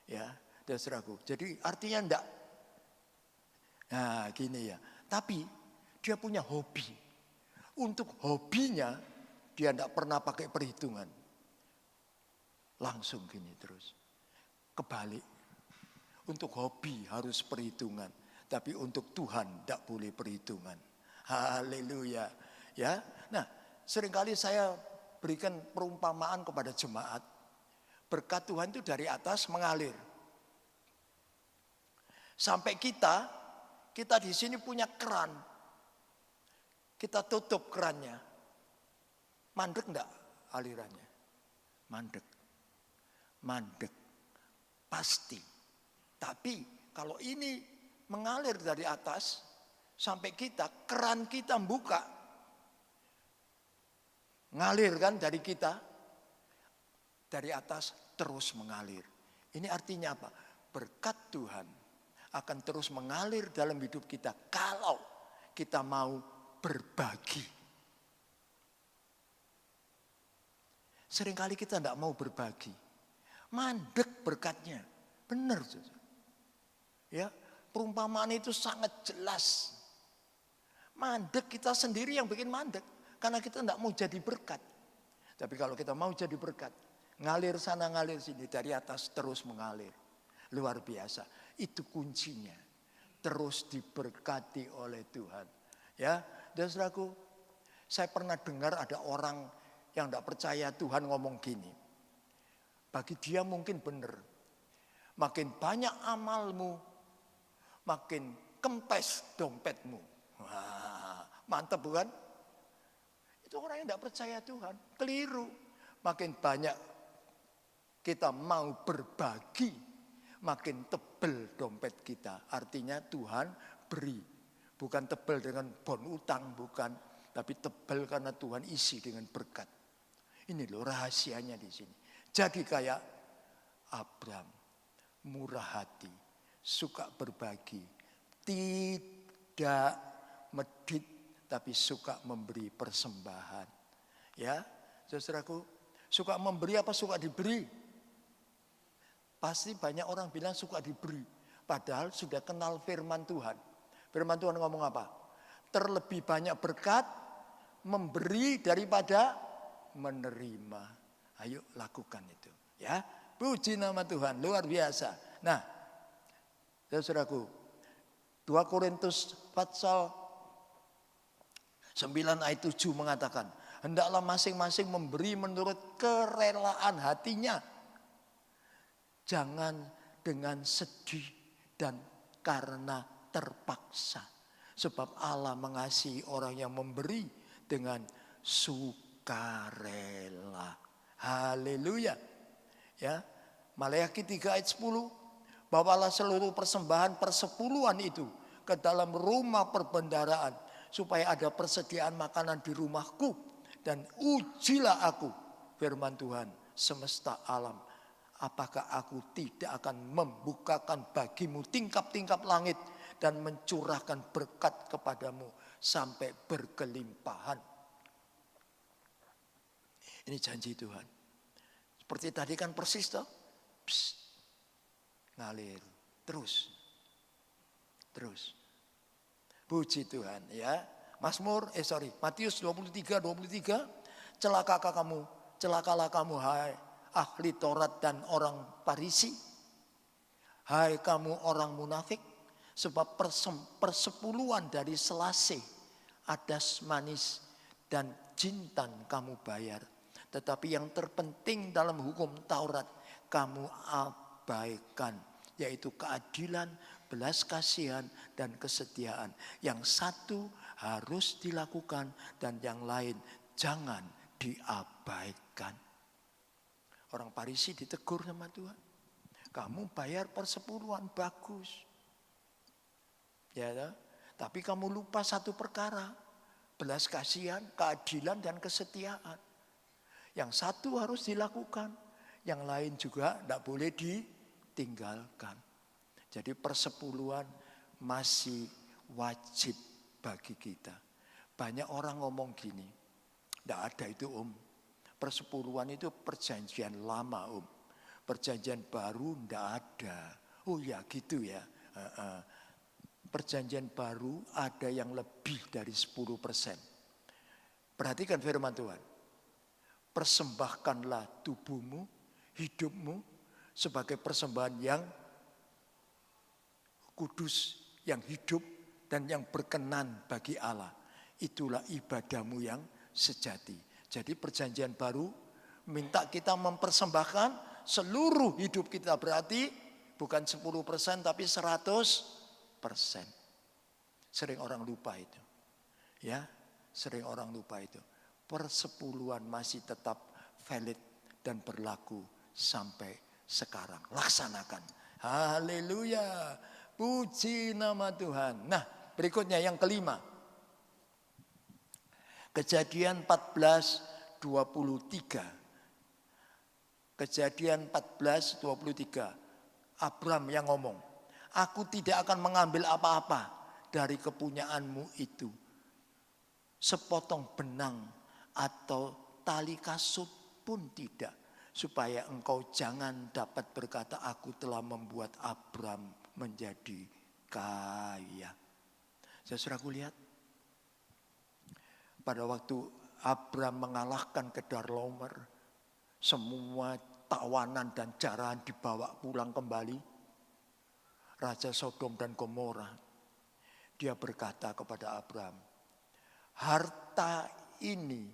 [SPEAKER 4] Ya, saudaraku. Jadi artinya enggak. Nah, gini ya. Tapi dia punya hobi. Untuk hobinya dia enggak pernah pakai perhitungan. Langsung gini terus. Kebalik. Untuk hobi harus perhitungan. Tapi untuk Tuhan enggak boleh perhitungan. Haleluya. Ya. Nah, seringkali saya berikan perumpamaan kepada jemaat. Berkat Tuhan itu dari atas mengalir. Sampai kita di sini punya keran. Kita tutup kerannya. Mandek enggak alirannya? Mandek. Pasti. Tapi kalau ini mengalir dari atas sampai keran kita buka. Ngalir kan dari kita. Dari atas terus mengalir. Ini artinya apa? Berkat Tuhan akan terus mengalir dalam hidup kita kalau kita mau berbagi. Seringkali kita tidak mau berbagi. Mandek berkatnya. Benar. Ya, perumpamaan itu sangat jelas. Mandek kita sendiri yang bikin mandek. Karena kita tidak mau jadi berkat. Tapi kalau kita mau jadi berkat, ngalir sana ngalir sini, dari atas terus mengalir. Luar biasa. Itu kuncinya. Terus diberkati oleh Tuhan. Ya, dan saudaraku, saya pernah dengar ada orang yang tidak percaya Tuhan ngomong gini. Bagi dia mungkin benar. Makin banyak amalmu, makin kempes dompetmu. Wah, mantap bukan? Itu orang yang tidak percaya Tuhan. Keliru. Makin banyak kita mau berbagi, makin tebel dompet kita. Artinya Tuhan beri. Bukan tebel dengan bon utang, bukan. Tapi tebel karena Tuhan isi dengan berkat. Ini loh rahasianya di sini. Jadi kayak Abraham, murah hati, suka berbagi, tidak medit, tapi suka memberi persembahan. Ya, saudaraku, suka memberi apa suka diberi? Pasti banyak orang bilang suka diberi, padahal sudah kenal firman Tuhan. Firman Tuhan ngomong apa? Terlebih banyak berkat memberi daripada menerima. Ayo lakukan itu, ya. Puji nama Tuhan, luar biasa. Nah, saudaraku, 2 Korintus pasal 9 ayat 7 mengatakan, hendaklah masing-masing memberi menurut kerelaan hatinya. Jangan dengan sedih dan karena terpaksa. Sebab Allah mengasihi orang yang memberi dengan sukarela. Haleluya. Ya, Maleakhi 3 ayat 10. Bawalah seluruh persembahan persepuluhan itu ke dalam rumah perbendaharaan, supaya ada persediaan makanan di rumahku. Dan ujilah aku, firman Tuhan semesta alam, apakah aku tidak akan membukakan bagimu tingkap-tingkap langit dan mencurahkan berkat kepadamu sampai berkelimpahan. Ini janji Tuhan. Seperti tadi kan persis toh. Ngalir terus. Puji Tuhan ya. Matius 23:23. Celakalah kamu hai ahli Taurat dan orang Farisi. Hai kamu orang munafik, sebab persepuluhan dari selasih, adas manis dan jintan kamu bayar. Tetapi yang terpenting dalam hukum Taurat kamu abaikan, yaitu keadilan, belas kasihan, dan kesetiaan. Yang satu harus dilakukan dan yang lain jangan diabaikan. Orang Farisi ditegur sama Tuhan. Kamu bayar persepuluhan bagus. Ya, tapi kamu lupa satu perkara. Belas kasihan, keadilan, dan kesetiaan. Yang satu harus dilakukan, yang lain juga tidak boleh ditinggalkan. Jadi persepuluhan masih wajib bagi kita. Banyak orang ngomong gini, tidak ada itu persepuluhan itu perjanjian lama perjanjian baru tidak ada. Oh ya gitu ya. Perjanjian baru ada yang lebih dari 10%. Perhatikan firman Tuhan. Persembahkanlah tubuhmu, hidupmu sebagai persembahan yang kudus, yang hidup dan yang berkenan bagi Allah. Itulah ibadahmu yang sejati. Jadi perjanjian baru minta kita mempersembahkan seluruh hidup kita, berarti bukan 10% tapi 100%. Sering orang lupa itu. Ya, sering orang lupa itu. Persepuluhan masih tetap valid dan berlaku sampai sekarang. Laksanakan. Haleluya. Puji nama Tuhan. Nah, berikutnya yang kelima. Kejadian 14:23. Kejadian 14:23. Abraham yang ngomong, aku tidak akan mengambil apa-apa dari kepunyaanmu itu. Sepotong benang atau tali kasut pun tidak. supaya engkau jangan dapat berkata, aku telah membuat Abram menjadi kaya. Saudaraku, lihat, pada waktu Abram mengalahkan Kedorlaomer, semua tawanan dan jarahan dibawa pulang kembali. Raja Sodom dan Gomora, dia berkata kepada Abram, harta ini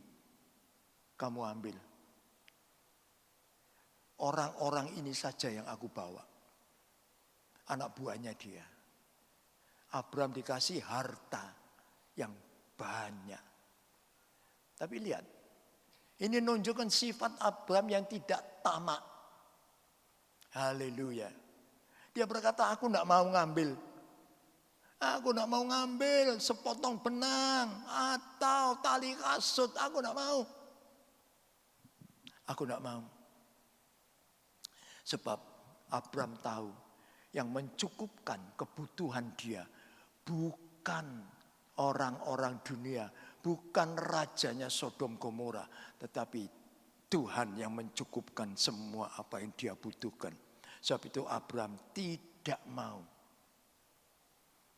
[SPEAKER 4] kamu ambil. Orang-orang ini saja yang aku bawa. Anak buahnya dia. Abram dikasih harta yang banyak. Tapi lihat, ini menunjukkan sifat Abram yang tidak tamak. Haleluya. Dia berkata, aku tidak mau ngambil. Aku tidak mau ngambil sepotong benang atau tali kasut. Aku tidak mau. Aku tidak mau. Sebab Abram tahu yang mencukupkan kebutuhan dia bukan orang-orang dunia, bukan rajanya Sodom Gomora, tetapi Tuhan yang mencukupkan semua apa yang dia butuhkan. Sebab itu Abram tidak mau.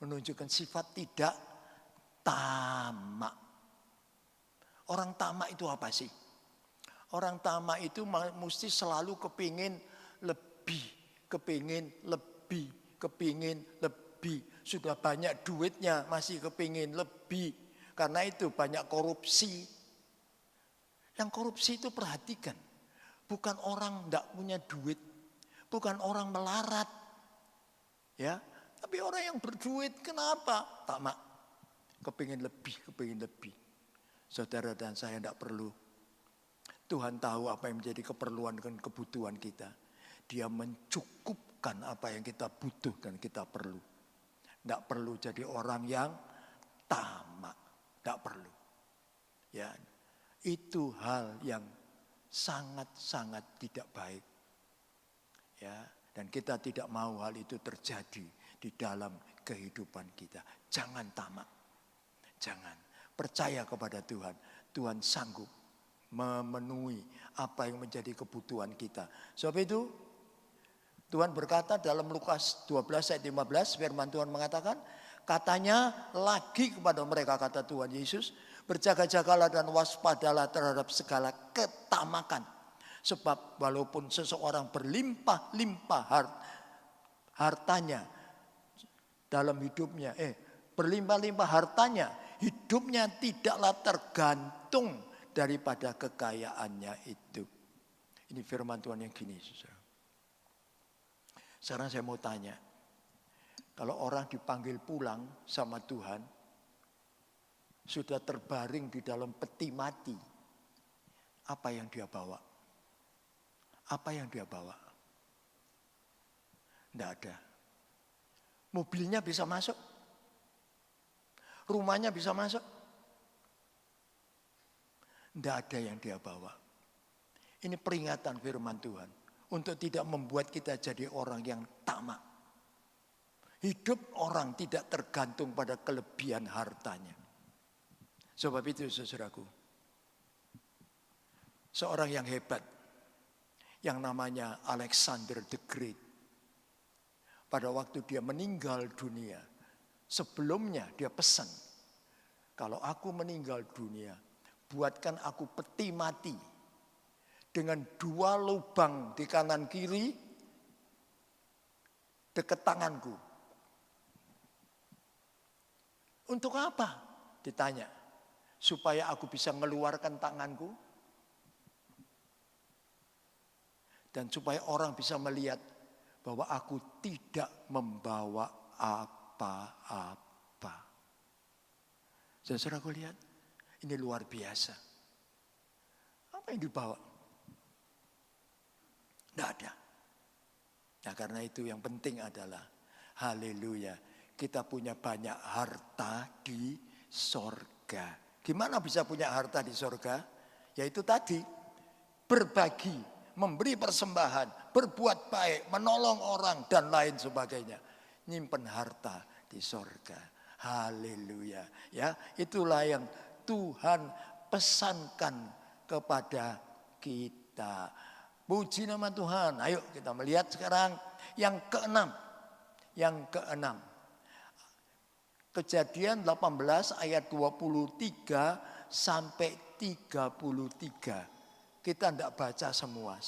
[SPEAKER 4] Menunjukkan sifat tidak tamak. Orang tamak itu apa sih? Orang tamak itu mesti selalu kepingin lebih, kepingin lebih, kepingin lebih. Sudah banyak duitnya masih kepingin lebih. Karena itu banyak korupsi. Yang korupsi itu perhatikan. Bukan orang tidak punya duit. Bukan orang melarat. Ya, tapi orang yang berduit, kenapa? Tamak. Kepingin lebih, kepingin lebih. Saudara dan saya tidak perlu. Tuhan tahu apa yang menjadi keperluan dan kebutuhan kita. Dia mencukupkan apa yang kita butuhkan, kita perlu. Tidak perlu jadi orang yang tamak. Tidak perlu. Ya, itu hal yang sangat-sangat tidak baik. Ya, dan kita tidak mau hal itu terjadi di dalam kehidupan kita. Jangan tamak. Jangan. Percaya kepada Tuhan. Tuhan sanggup memenuhi apa yang menjadi kebutuhan kita. Sebab itu Tuhan berkata dalam Lukas 12 ayat 15, firman Tuhan mengatakan, katanya lagi kepada mereka, kata Tuhan Yesus, berjaga-jagalah dan waspadalah terhadap segala ketamakan. Sebab walaupun seseorang berlimpah-limpah hartanya dalam hidupnya, berlimpah-limpah hartanya, hidupnya tidaklah tergantung daripada kekayaannya itu. Ini firman Tuhan yang gini, saudara. Sekarang saya mau tanya, kalau orang dipanggil pulang sama Tuhan, sudah terbaring di dalam peti mati, apa yang dia bawa? Apa yang dia bawa? Tidak ada. Mobilnya bisa masuk? Rumahnya bisa masuk? Tidak ada yang dia bawa. Ini peringatan firman Tuhan. Untuk tidak membuat kita jadi orang yang tamak. Hidup orang tidak tergantung pada kelebihan hartanya. Sebab itu saudaraku, seorang yang hebat, yang namanya Alexander the Great. Pada waktu dia meninggal dunia, sebelumnya dia pesan, kalau aku meninggal dunia, buatkan aku peti mati dengan 2 lubang di kanan kiri dekat tanganku. Untuk apa? Ditanya. Supaya aku bisa mengeluarkan tanganku. Dan supaya orang bisa melihat bahwa aku tidak membawa apa-apa. Saudara, aku lihat, ini luar biasa. Apa yang dibawa? Tidak ada. Nah, karena itu yang penting adalah, haleluya, kita punya banyak harta di sorga. Gimana bisa punya harta di sorga? Yaitu tadi, berbagi, memberi persembahan, berbuat baik, menolong orang, dan lain sebagainya. Nyimpen harta di sorga. Haleluya. Ya, itulah yang Tuhan pesankan kepada kita. Puji nama Tuhan. Ayo kita melihat sekarang yang keenam. Yang keenam. Kejadian 18 ayat 23 sampai 33. Kita tidak baca semua.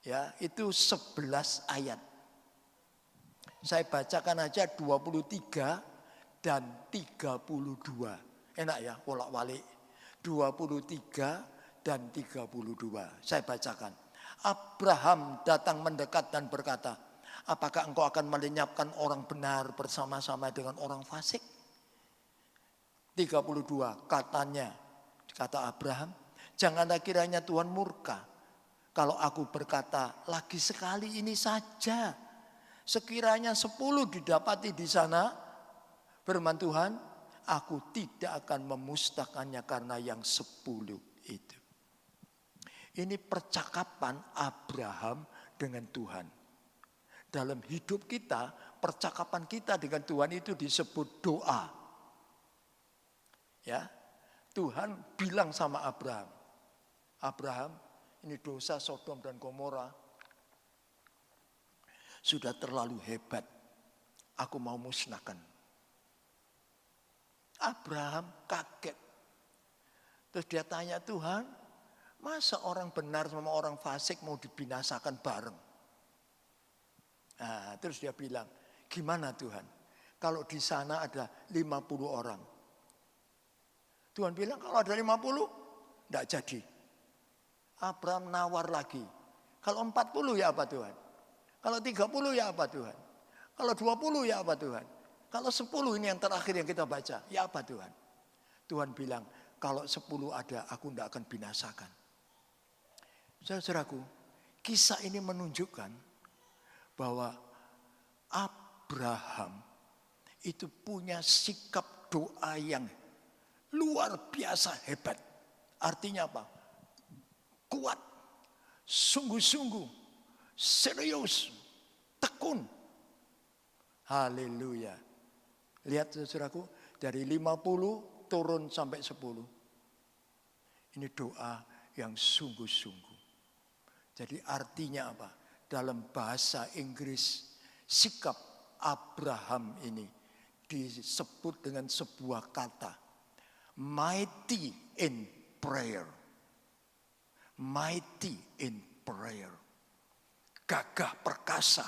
[SPEAKER 4] Ya, itu 11 ayat. Saya bacakan aja 23 dan 32. Enak ya, bolak-balik. 23 dan 32. Saya bacakan. Abraham datang mendekat dan berkata, apakah engkau akan melenyapkan orang benar bersama-sama dengan orang fasik? 32 katanya, kata Abraham, janganlah kiranya Tuhan murka kalau aku berkata lagi sekali ini saja. Sekiranya 10 didapati di sana, firman Tuhan, aku tidak akan memusnahkannya karena yang 10 itu. Ini percakapan Abraham dengan Tuhan. Dalam hidup kita, percakapan kita dengan Tuhan itu disebut doa. Ya, Tuhan bilang sama Abraham, Abraham, ini dosa Sodom dan Gomora sudah terlalu hebat. Aku mau musnahkan. Abraham kaget. Terus dia tanya Tuhan, masa orang benar sama orang fasik mau dibinasakan bareng? Nah, terus dia bilang, gimana Tuhan? Kalau di sana ada 50 orang. Tuhan bilang kalau ada 50, tidak jadi. Abraham nawar lagi. Kalau 40 ya apa Tuhan? Kalau 30 ya apa Tuhan? Kalau 20 ya apa Tuhan? Kalau 10 ini yang terakhir yang kita baca, ya apa Tuhan? Tuhan bilang, kalau 10 ada, aku tidak akan binasakan. Saudaraku, kisah ini menunjukkan bahwa Abraham itu punya sikap doa yang luar biasa hebat. Artinya apa? Kuat, sungguh-sungguh, serius, tekun. Haleluya. Lihat saudaraku, dari 50 turun sampai 10. Ini doa yang sungguh-sungguh. Jadi artinya apa? Dalam bahasa Inggris, sikap Abraham ini disebut dengan sebuah kata. Mighty in prayer. Mighty in prayer. Gagah perkasa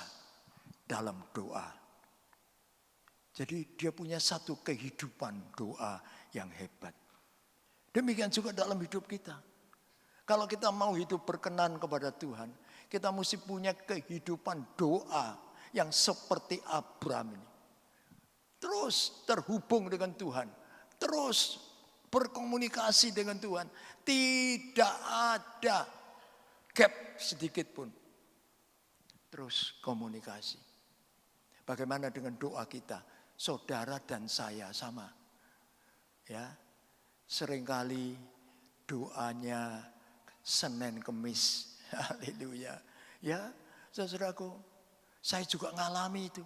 [SPEAKER 4] dalam doa. Jadi dia punya satu kehidupan doa yang hebat. Demikian juga dalam hidup kita. Kalau kita mau hidup berkenan kepada Tuhan, kita mesti punya kehidupan doa yang seperti Abraham ini. Terus terhubung dengan Tuhan. Terus berkomunikasi dengan Tuhan. Tidak ada gap sedikit pun. Terus komunikasi. Bagaimana dengan doa kita? Saudara dan saya sama. Ya, seringkali doanya Senin Kemis. Haleluya. Ya, saudaraku, saya juga ngalami itu.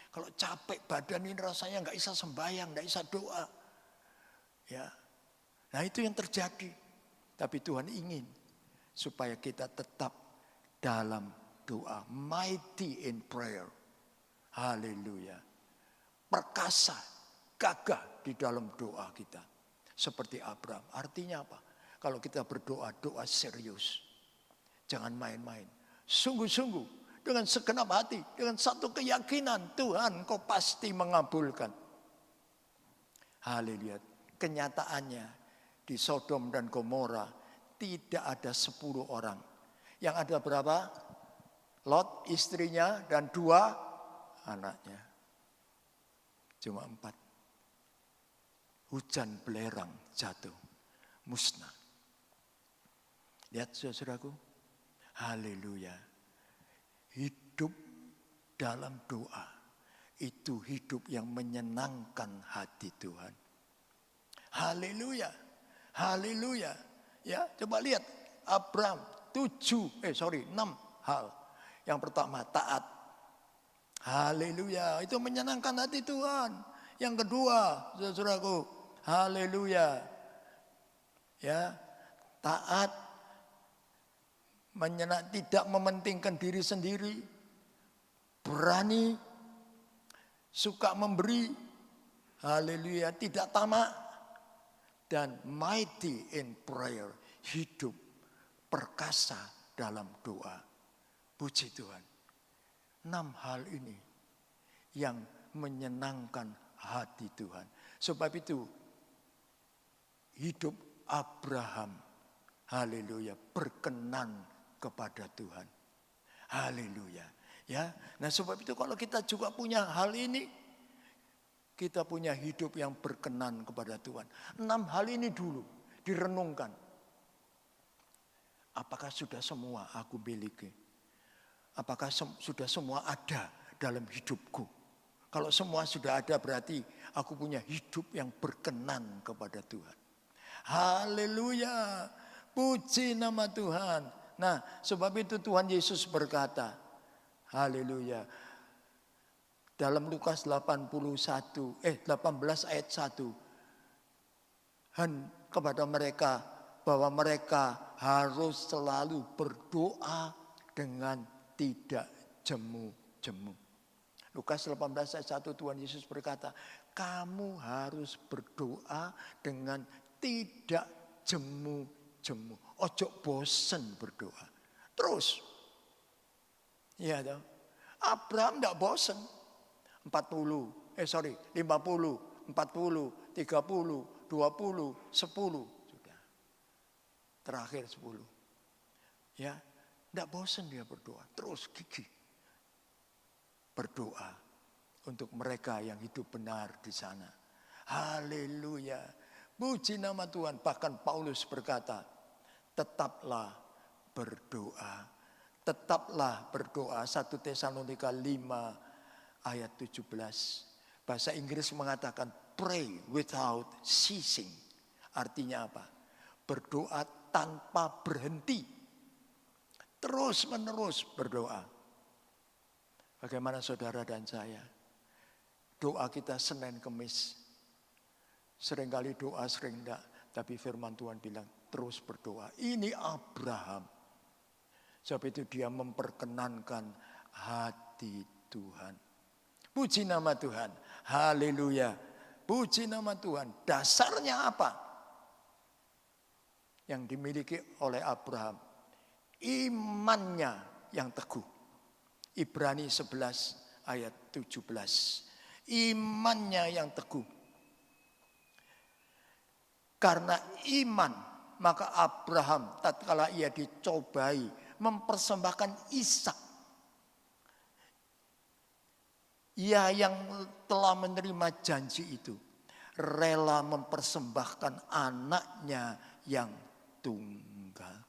[SPEAKER 4] Kalau capek badan ini rasanya nggak bisa sembahyang, nggak bisa doa. Ya, nah itu yang terjadi. Tapi Tuhan ingin supaya kita tetap dalam doa, mighty in prayer. Haleluya. Perkasa, gagah di dalam doa kita. Seperti Abraham. Artinya apa? Kalau kita berdoa, doa serius. Jangan main-main. Sungguh-sungguh, dengan segenap hati, dengan satu keyakinan, Tuhan kau pasti mengabulkan. Haleluya. Kenyataannya di Sodom dan Gomora tidak ada 10 orang. Yang ada berapa? Lot, istrinya, dan 2 anaknya. Cuma 4. Hujan belerang jatuh. Musnah. Lihat saudaraku. Haleluya. Hidup dalam doa. Itu hidup yang menyenangkan hati Tuhan. Haleluya. Haleluya. Ya, coba lihat. Abraham 6 hal. Yang pertama, taat. Haleluya. Itu menyenangkan hati Tuhan. Yang kedua, saudaraku, haleluya. Ya, taat tidak mementingkan diri sendiri, berani, suka memberi, haleluya, tidak tamak, dan mighty in prayer, hidup perkasa dalam doa. Puji Tuhan. 6 hal ini yang menyenangkan hati Tuhan. Sebab itu hidup Abraham, haleluya, berkenan kepada Tuhan. Haleluya. Ya. Nah, sebab itu kalau kita juga punya hal ini, kita punya hidup yang berkenan kepada Tuhan. 6 hal ini dulu direnungkan. Apakah sudah semua aku miliki? Apakah sudah semua ada dalam hidupku? Kalau semua sudah ada berarti aku punya hidup yang berkenan kepada Tuhan. Haleluya. Puji nama Tuhan. Nah, sebab itu Tuhan Yesus berkata, haleluya. Dalam Lukas 18 ayat 1. Kepada mereka bahwa mereka harus selalu berdoa dengan tidak jemu-jemu. Lukas 18 ayat 1 Tuhan Yesus berkata, kamu harus berdoa dengan tidak jemu-jemu. Ojo bosen berdoa. Terus. Iya toh. Abraham tidak bosen. 50, 50, 40, 30, 20, 10. Sudah. Terakhir 10. Ya. Tidak bosen dia berdoa. Terus gigih. Berdoa. Untuk mereka yang hidup benar di sana. Haleluya. Puji nama Tuhan. Bahkan Paulus berkata, tetaplah berdoa. Tetaplah berdoa. 1 Tesalonika 5 ayat 17. Bahasa Inggris mengatakan pray without ceasing. Artinya apa? Berdoa tanpa berhenti. Terus menerus berdoa. Bagaimana saudara dan saya? Doa kita Senin Kemis. Seringkali doa, sering enggak. Tapi firman Tuhan bilang terus berdoa. Ini Abraham. Sebab itu dia memperkenankan hati Tuhan. Puji nama Tuhan. Haleluya. Puji nama Tuhan. Dasarnya apa? Yang dimiliki oleh Abraham. Imannya yang teguh. Ibrani 11 ayat 17. Imannya yang teguh. Karena iman, maka Abraham tatkala ia dicobai mempersembahkan Ishak. Ia yang telah menerima janji itu rela mempersembahkan anaknya yang tunggal.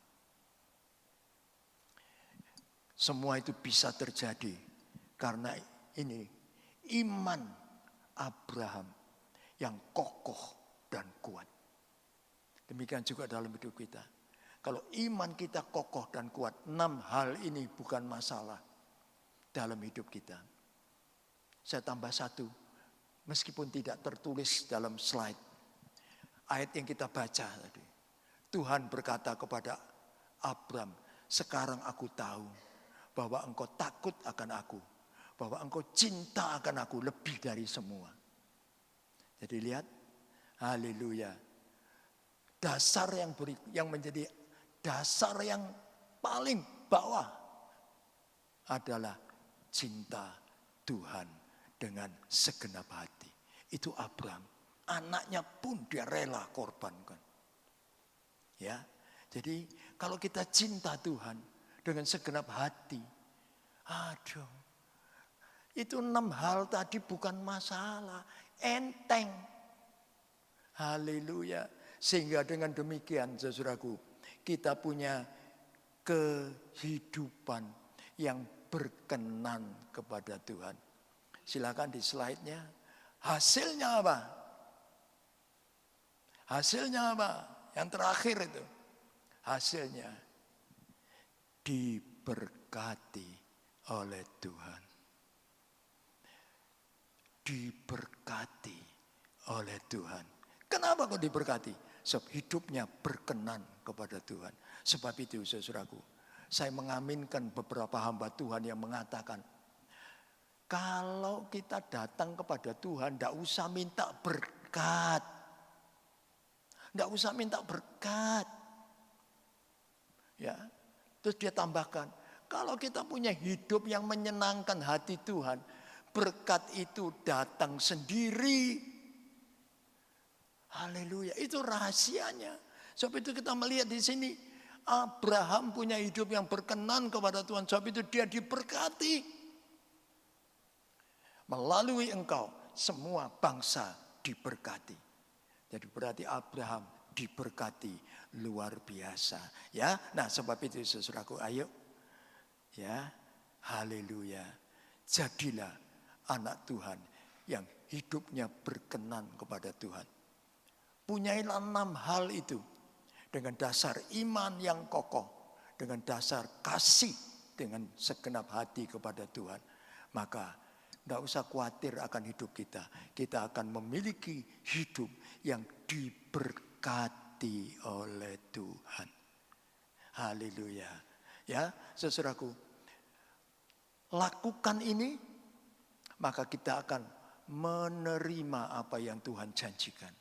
[SPEAKER 4] Semua itu bisa terjadi karena ini iman Abraham yang kokoh dan kuat. Demikian juga dalam hidup kita. Kalau iman kita kokoh dan kuat, 6 hal ini bukan masalah dalam hidup kita. Saya tambah 1, meskipun tidak tertulis dalam slide. Ayat yang kita baca tadi. Tuhan berkata kepada Abram, sekarang aku tahu bahwa engkau takut akan aku. Bahwa engkau cinta akan aku lebih dari semua. Jadi lihat, haleluya. Dasar yang menjadi dasar yang paling bawah adalah cinta Tuhan dengan segenap hati. Itu Abraham. Anaknya pun dia rela korbankan. Ya. Jadi kalau kita cinta Tuhan dengan segenap hati. Aduh. Itu 6 hal tadi bukan masalah. Enteng. Haleluya. Sehingga dengan demikian saudaraku, kita punya kehidupan yang berkenan kepada Tuhan. Silakan di slide-nya. Hasilnya apa? Hasilnya apa? Yang terakhir itu. Hasilnya diberkati oleh Tuhan. Diberkati oleh Tuhan. Kenapa kok diberkati? Sebab hidupnya berkenan kepada Tuhan. Sebab itu saudaraku, Saya mengaminkan beberapa hamba Tuhan yang mengatakan, kalau kita datang kepada Tuhan, tidak usah minta berkat. Tidak usah minta berkat. Ya, terus dia tambahkan, kalau kita punya hidup yang menyenangkan hati Tuhan, berkat itu datang sendiri. Haleluya, itu rahasianya. Sebab itu kita melihat di sini, Abraham punya hidup yang berkenan kepada Tuhan. Sebab itu dia diberkati. Melalui engkau semua bangsa diberkati. Jadi berarti Abraham diberkati luar biasa. Ya, nah sebab itu saudaraku, ayo. Ya, haleluya. Jadilah anak Tuhan yang hidupnya berkenan kepada Tuhan. Punyailah 6 hal itu. Dengan dasar iman yang kokoh, dengan dasar kasih, dengan segenap hati kepada Tuhan. Maka tidak usah khawatir akan hidup kita. Kita akan memiliki hidup yang diberkati oleh Tuhan. Haleluya. Ya, saudaraku, lakukan ini, maka kita akan menerima apa yang Tuhan janjikan.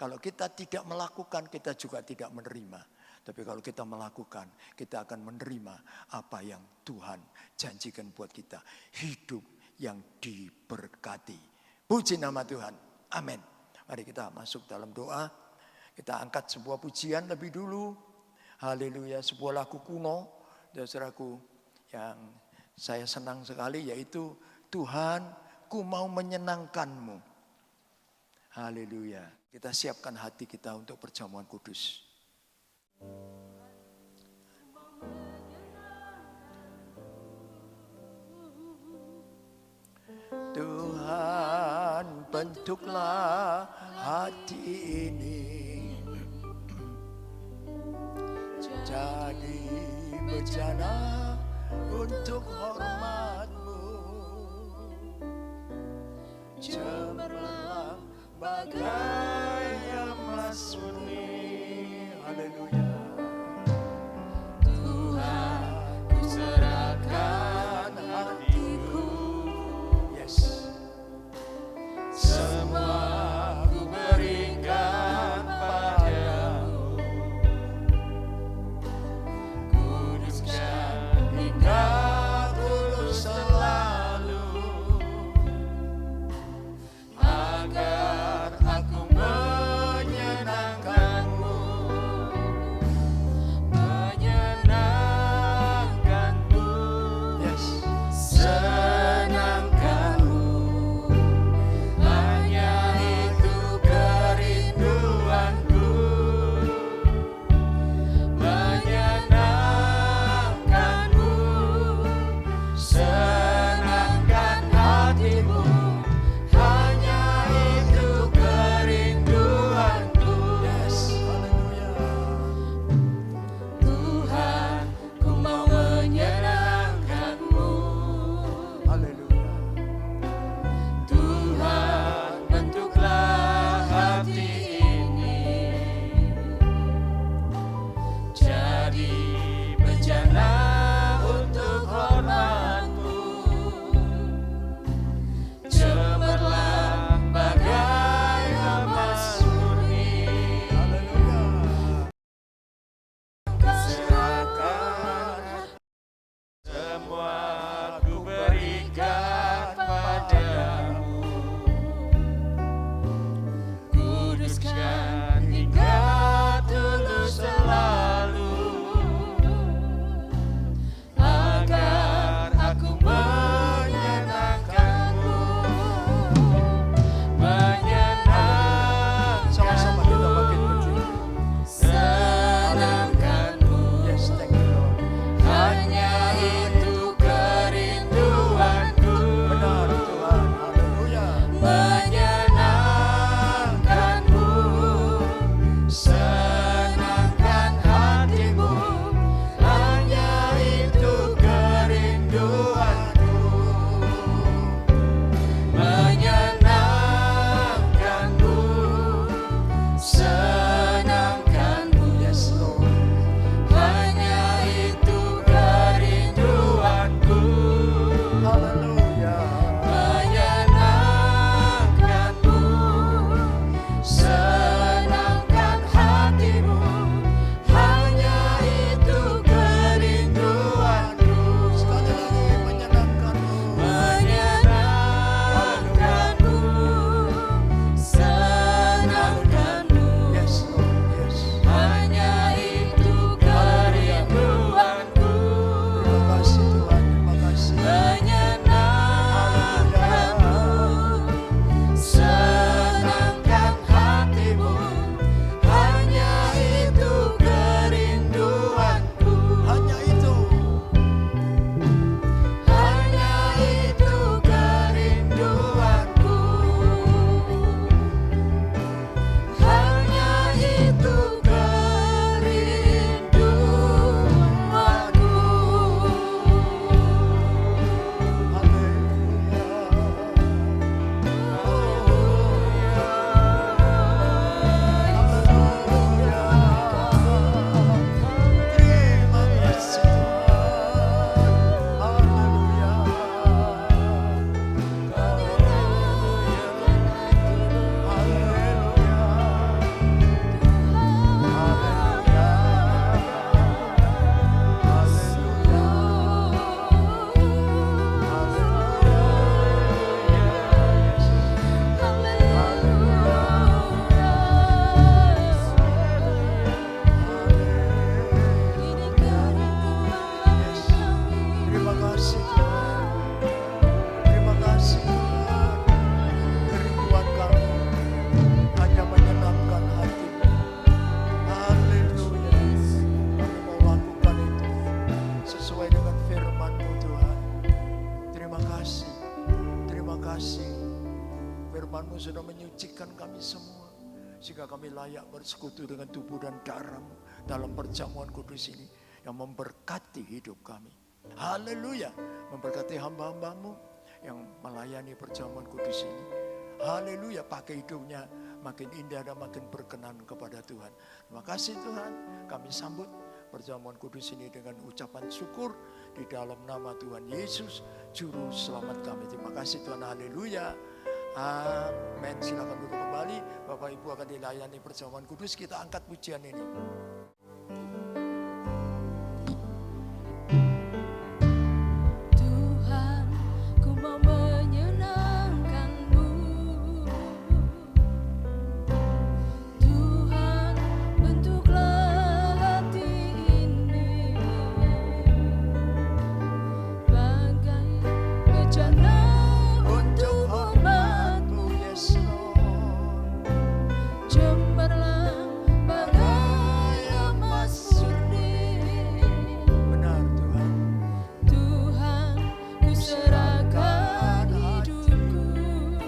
[SPEAKER 4] Kalau kita tidak melakukan, kita juga tidak menerima. Tapi kalau kita melakukan, kita akan menerima apa yang Tuhan janjikan buat kita. Hidup yang diberkati. Puji nama Tuhan. Amin. Mari kita masuk dalam doa. Kita angkat sebuah pujian lebih dulu. Haleluya, sebuah lagu kuno. Saudaraku, yang saya senang sekali yaitu Tuhan, ku mau menyenangkan-Mu. Haleluya. Kita siapkan hati kita untuk perjamuan kudus. Tuhan, bentuklah hati ini jadi bejana untuk hormat-Mu. Cemerlang bagai emas murni. Haleluya.
[SPEAKER 3] Tuhan, ku serahkan hatiku.
[SPEAKER 4] Yes.
[SPEAKER 3] Semua ku berikan padamu. Kuduskan hingga tulus selalu. Agar aku menyenangkan
[SPEAKER 4] Firman-Mu sudah menyucikan kami semua, sehingga kami layak bersekutu dengan tubuh dan darah-Mu dalam perjamuan kudus ini yang memberkati hidup kami. Haleluya, memberkati hamba-hamba-Mu yang melayani perjamuan kudus ini. Haleluya, pakai hidupnya makin indah dan makin berkenan kepada Tuhan. Terima kasih Tuhan, kami sambut perjamuan kudus ini dengan ucapan syukur di dalam nama Tuhan Yesus, Juru Selamat kami. Terima kasih Tuhan, haleluya. Amin. Silakan duduk kembali. Bapak Ibu akan dilayani perjamuan kudus. Kita angkat pujian ini.
[SPEAKER 2] Tuhan, ku mau menyenangkan-Mu. Tuhan, bentuklah hati ini bagai bejana untuk umat-Mu.
[SPEAKER 4] Yes Lord.
[SPEAKER 2] Cemerlang bagai emas murni.
[SPEAKER 4] Benar Tuhan.
[SPEAKER 2] Tuhan, ku serahkan hidupku,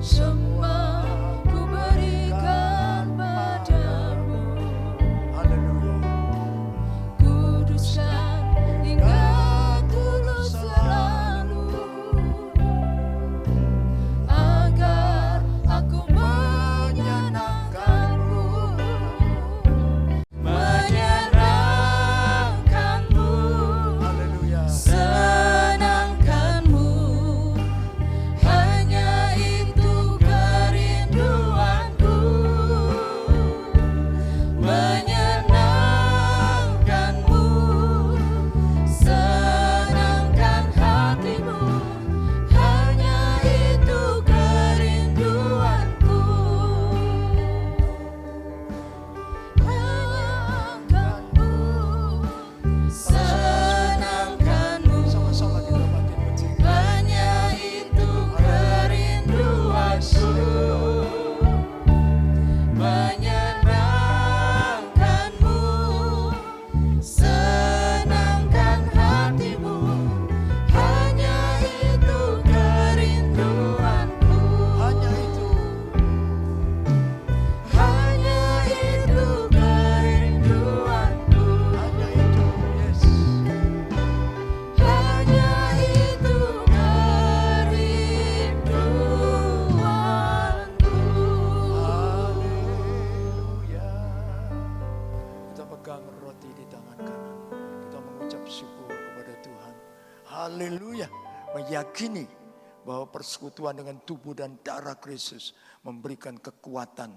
[SPEAKER 2] semua ku berikan padamu.
[SPEAKER 4] Haleluya.
[SPEAKER 2] Kuduskan hingga tulus selalu, agar aku menyenangkan-Mu. Menyenangkan-Mu,
[SPEAKER 4] Haleluya.
[SPEAKER 2] senangkan-Mu, hanya itu kerinduanku. Menyenangkan-Mu, senangkan hatimu, hanya itu kerinduanku. Menyenangkan-Mu, senangkan-Mu,
[SPEAKER 4] Sama-sama kita makin mencintai.
[SPEAKER 2] hanya itu kerinduanku. Menyenangkan-Mu, senangkan hatimu, hanya itu kerinduanku.
[SPEAKER 4] Hanya itu.
[SPEAKER 2] Hanya itu kerinduanku.
[SPEAKER 4] Hanya itu. Yes.
[SPEAKER 2] Hanya itu kerinduanku.
[SPEAKER 4] Haleluya. Kita pegang roti di tangan kanan. Kita mengucap syukur kepada Tuhan. Haleluya. Meyakini bahwa persekutuan dengan tubuh dan darah Kristus memberikan kekuatan,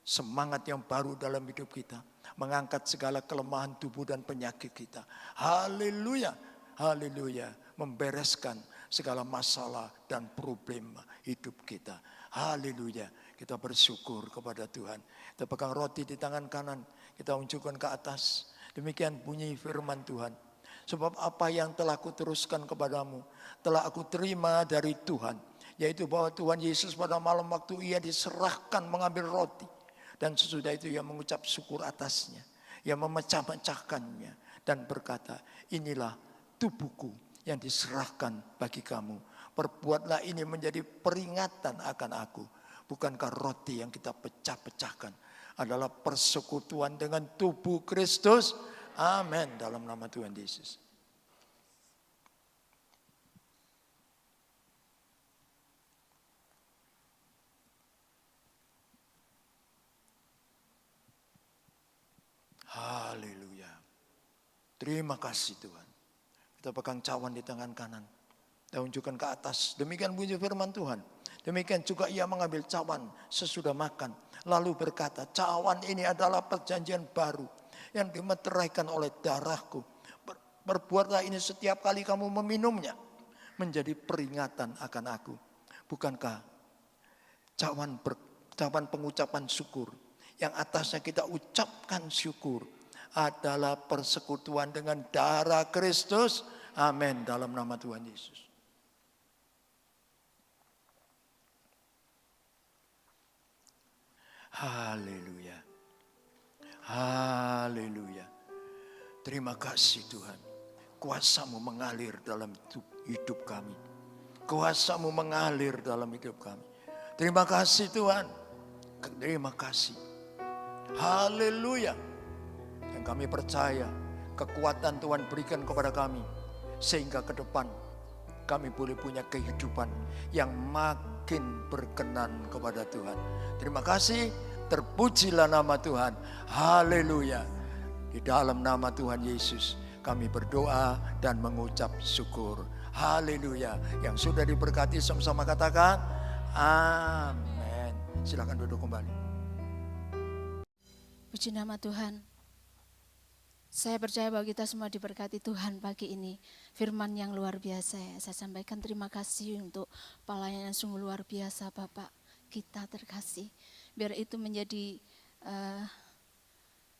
[SPEAKER 4] semangat yang baru dalam hidup kita. Mengangkat segala kelemahan tubuh dan penyakit kita. Haleluya. Haleluya. Membereskan segala masalah dan problem hidup kita. Haleluya. Kita bersyukur kepada Tuhan. Kita pegang roti di tangan kanan. Kita unjukkan ke atas. Demikian bunyi firman Tuhan. Sebab apa yang telah kuteruskan kepadamu, telah aku terima dari Tuhan. Yaitu bahwa Tuhan Yesus pada malam waktu ia diserahkan mengambil roti. Dan sesudah itu ia mengucap syukur atasnya. Ia memecah-mecahkannya. Dan berkata, inilah tubuhku yang diserahkan bagi kamu. Perbuatlah ini menjadi peringatan akan aku. Bukankah roti yang kita pecah-pecahkan adalah persekutuan dengan tubuh Kristus? Amin. Dalam nama Tuhan Yesus. Haleluya. Terima kasih Tuhan. Kita pegang cawan di tangan kanan. Kita unjukkan ke atas. Demikian bunyi firman Tuhan. Demikian juga ia mengambil cawan sesudah makan. Lalu berkata, cawan ini adalah perjanjian baru yang dimeteraikan oleh darahku. Berbuatlah ini setiap kali kamu meminumnya. Menjadi peringatan akan aku. Bukankah cawan pengucapan syukur. Yang atasnya kita ucapkan syukur. Adalah persekutuan dengan darah Kristus. Amin. Dalam nama Tuhan Yesus. Haleluya. Haleluya. Terima kasih Tuhan. Kuasa-Mu mengalir dalam hidup kami. Kuasa-Mu mengalir dalam hidup kami. Terima kasih Tuhan. Terima kasih. Haleluya. Yang kami percaya kekuatan Tuhan berikan kepada kami. Sehingga ke depan kami boleh punya kehidupan yang makin berkenan kepada Tuhan. Terima kasih. Terpujilah nama Tuhan. Haleluya. Di dalam nama Tuhan Yesus kami berdoa dan mengucap syukur. Haleluya. Yang sudah diberkati sama-sama katakan amin. Silakan duduk kembali.
[SPEAKER 1] Puji nama Tuhan. Saya percaya bahwa kita semua diberkati Tuhan pagi ini. Firman yang luar biasa ya. Saya sampaikan terima kasih untuk pelayanan sungguh luar biasa Bapak kita terkasih. Biar itu menjadi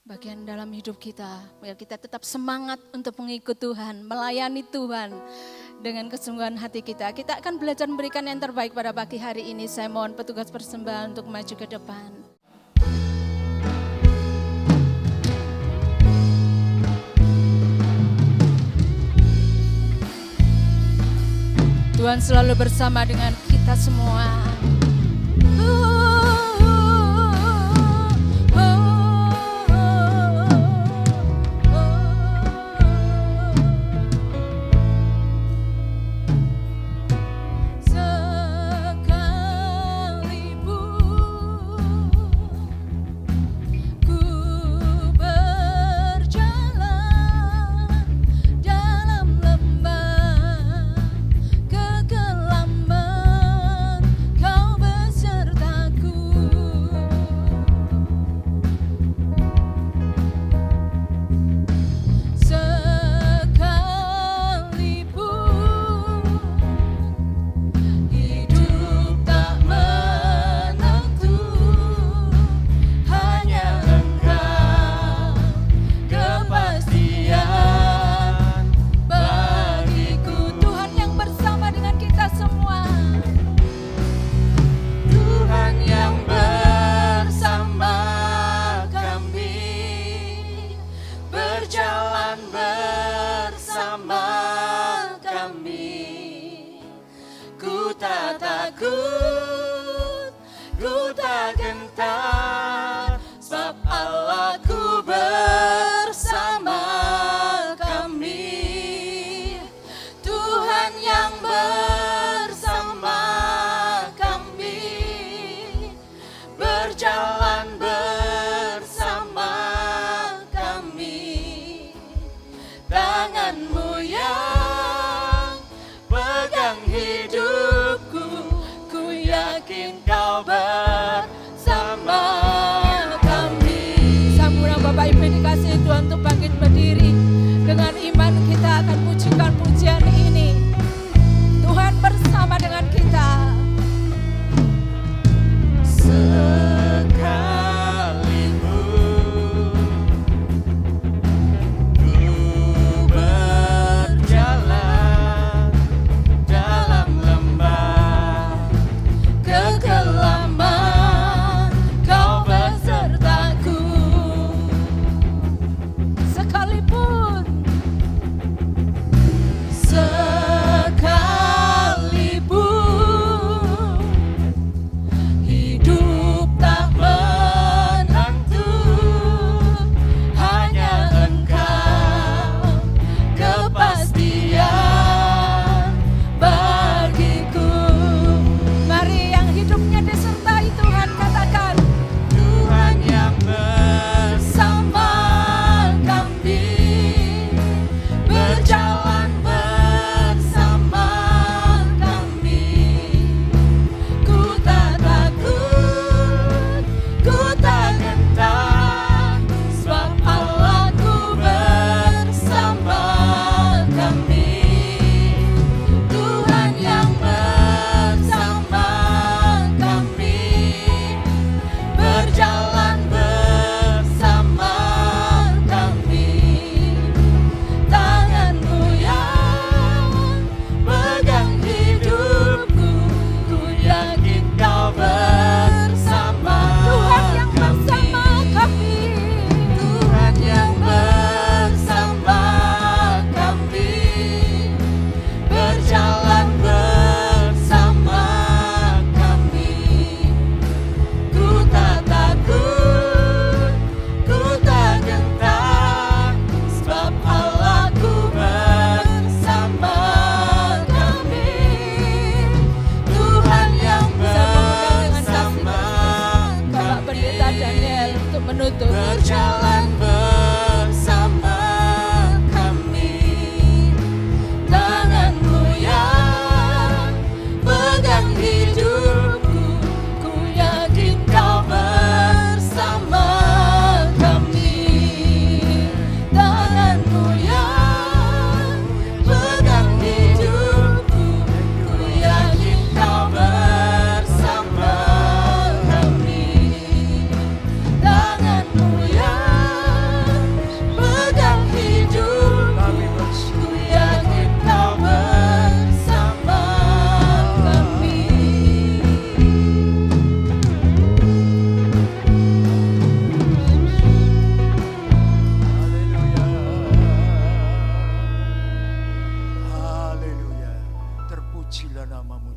[SPEAKER 1] bagian dalam hidup kita. Biar kita tetap semangat untuk mengikut Tuhan, melayani Tuhan dengan kesungguhan hati kita. Kita akan belajar memberikan yang terbaik pada pagi hari ini. Saya mohon petugas persembahan untuk maju ke depan. Tuhan selalu bersama dengan kita semua.
[SPEAKER 3] Hidupku, ku yakin Kau bersama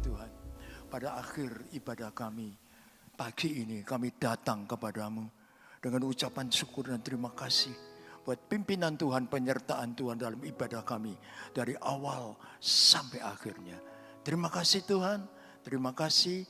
[SPEAKER 4] Tuhan. Pada akhir ibadah kami, pagi ini kami datang kepadamu dengan ucapan syukur dan terima kasih buat pimpinan Tuhan, penyertaan Tuhan dalam ibadah kami dari awal sampai akhirnya. Terima kasih Tuhan, terima kasih.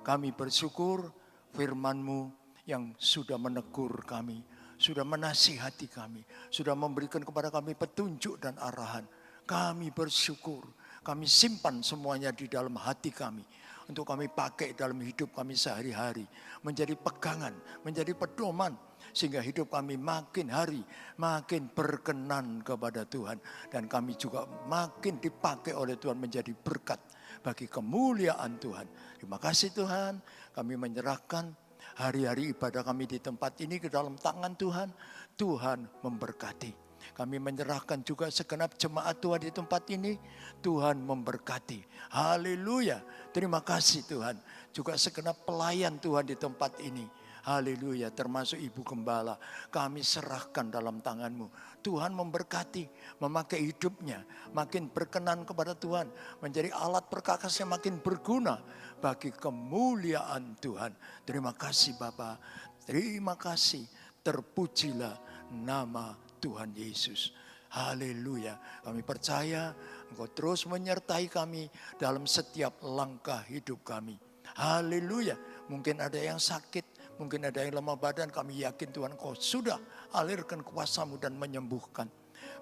[SPEAKER 4] Kami bersyukur firman-Mu yang sudah menegur kami, sudah menasihati kami, sudah memberikan kepada kami petunjuk dan arahan. Kami bersyukur, kami simpan semuanya di dalam hati kami untuk kami pakai dalam hidup kami sehari-hari, menjadi pegangan, menjadi pedoman, sehingga hidup kami makin hari makin berkenan kepada Tuhan, dan kami juga makin dipakai oleh Tuhan menjadi berkat bagi kemuliaan Tuhan. Terima kasih Tuhan, kami menyerahkan hari-hari ibadah kami di tempat ini ke dalam tangan Tuhan. Tuhan memberkati. Kami menyerahkan juga segenap jemaat Tuhan di tempat ini. Tuhan memberkati. Haleluya. Terima kasih Tuhan. Juga segenap pelayan Tuhan di tempat ini. Haleluya. Termasuk Ibu Gembala. Kami serahkan dalam tangan-Mu. Tuhan memberkati. Memakai hidupnya. Makin berkenan kepada Tuhan. Menjadi alat perkakas yang makin berguna. Bagi kemuliaan Tuhan. Terima kasih Bapa. Terima kasih. Terpujilah nama Tuhan Yesus. Haleluya. Kami percaya Engkau terus menyertai kami dalam setiap langkah hidup kami. Haleluya. Mungkin ada yang sakit, mungkin ada yang lemah badan. Kami yakin Tuhan Engkau sudah alirkan kuasa-Mu dan menyembuhkan.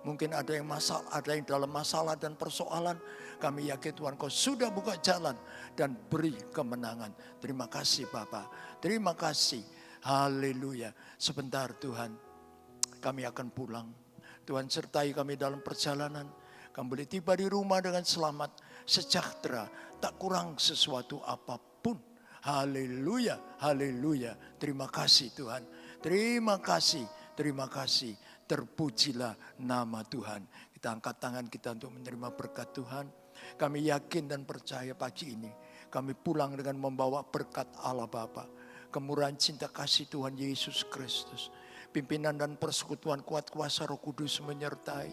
[SPEAKER 4] Mungkin ada yang dalam masalah dan persoalan. Kami yakin Tuhan Engkau sudah buka jalan dan beri kemenangan. Terima kasih Bapa. Terima kasih. Haleluya. Sebentar Tuhan, kami akan pulang. Tuhan sertai kami dalam perjalanan. Kami boleh tiba di rumah dengan selamat, sejahtera, tak kurang sesuatu apapun. Haleluya, haleluya. Terima kasih Tuhan. Terima kasih, terima kasih. Terpujilah nama Tuhan. Kita angkat tangan kita untuk menerima berkat Tuhan. Kami yakin dan percaya pagi ini kami pulang dengan membawa berkat Allah Bapa, kemurahan cinta kasih Tuhan Yesus Kristus, pimpinan dan persekutuan kuat kuasa Roh Kudus menyertai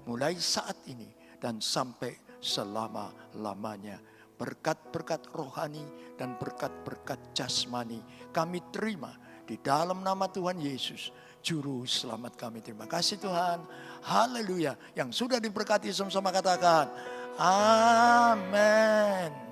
[SPEAKER 4] mulai saat ini dan sampai selama-lamanya. Berkat-berkat rohani dan berkat-berkat jasmani kami terima di dalam nama Tuhan Yesus, Juru Selamat kami. Terima kasih Tuhan. Haleluya. Yang sudah diberkati sama-sama katakan amin.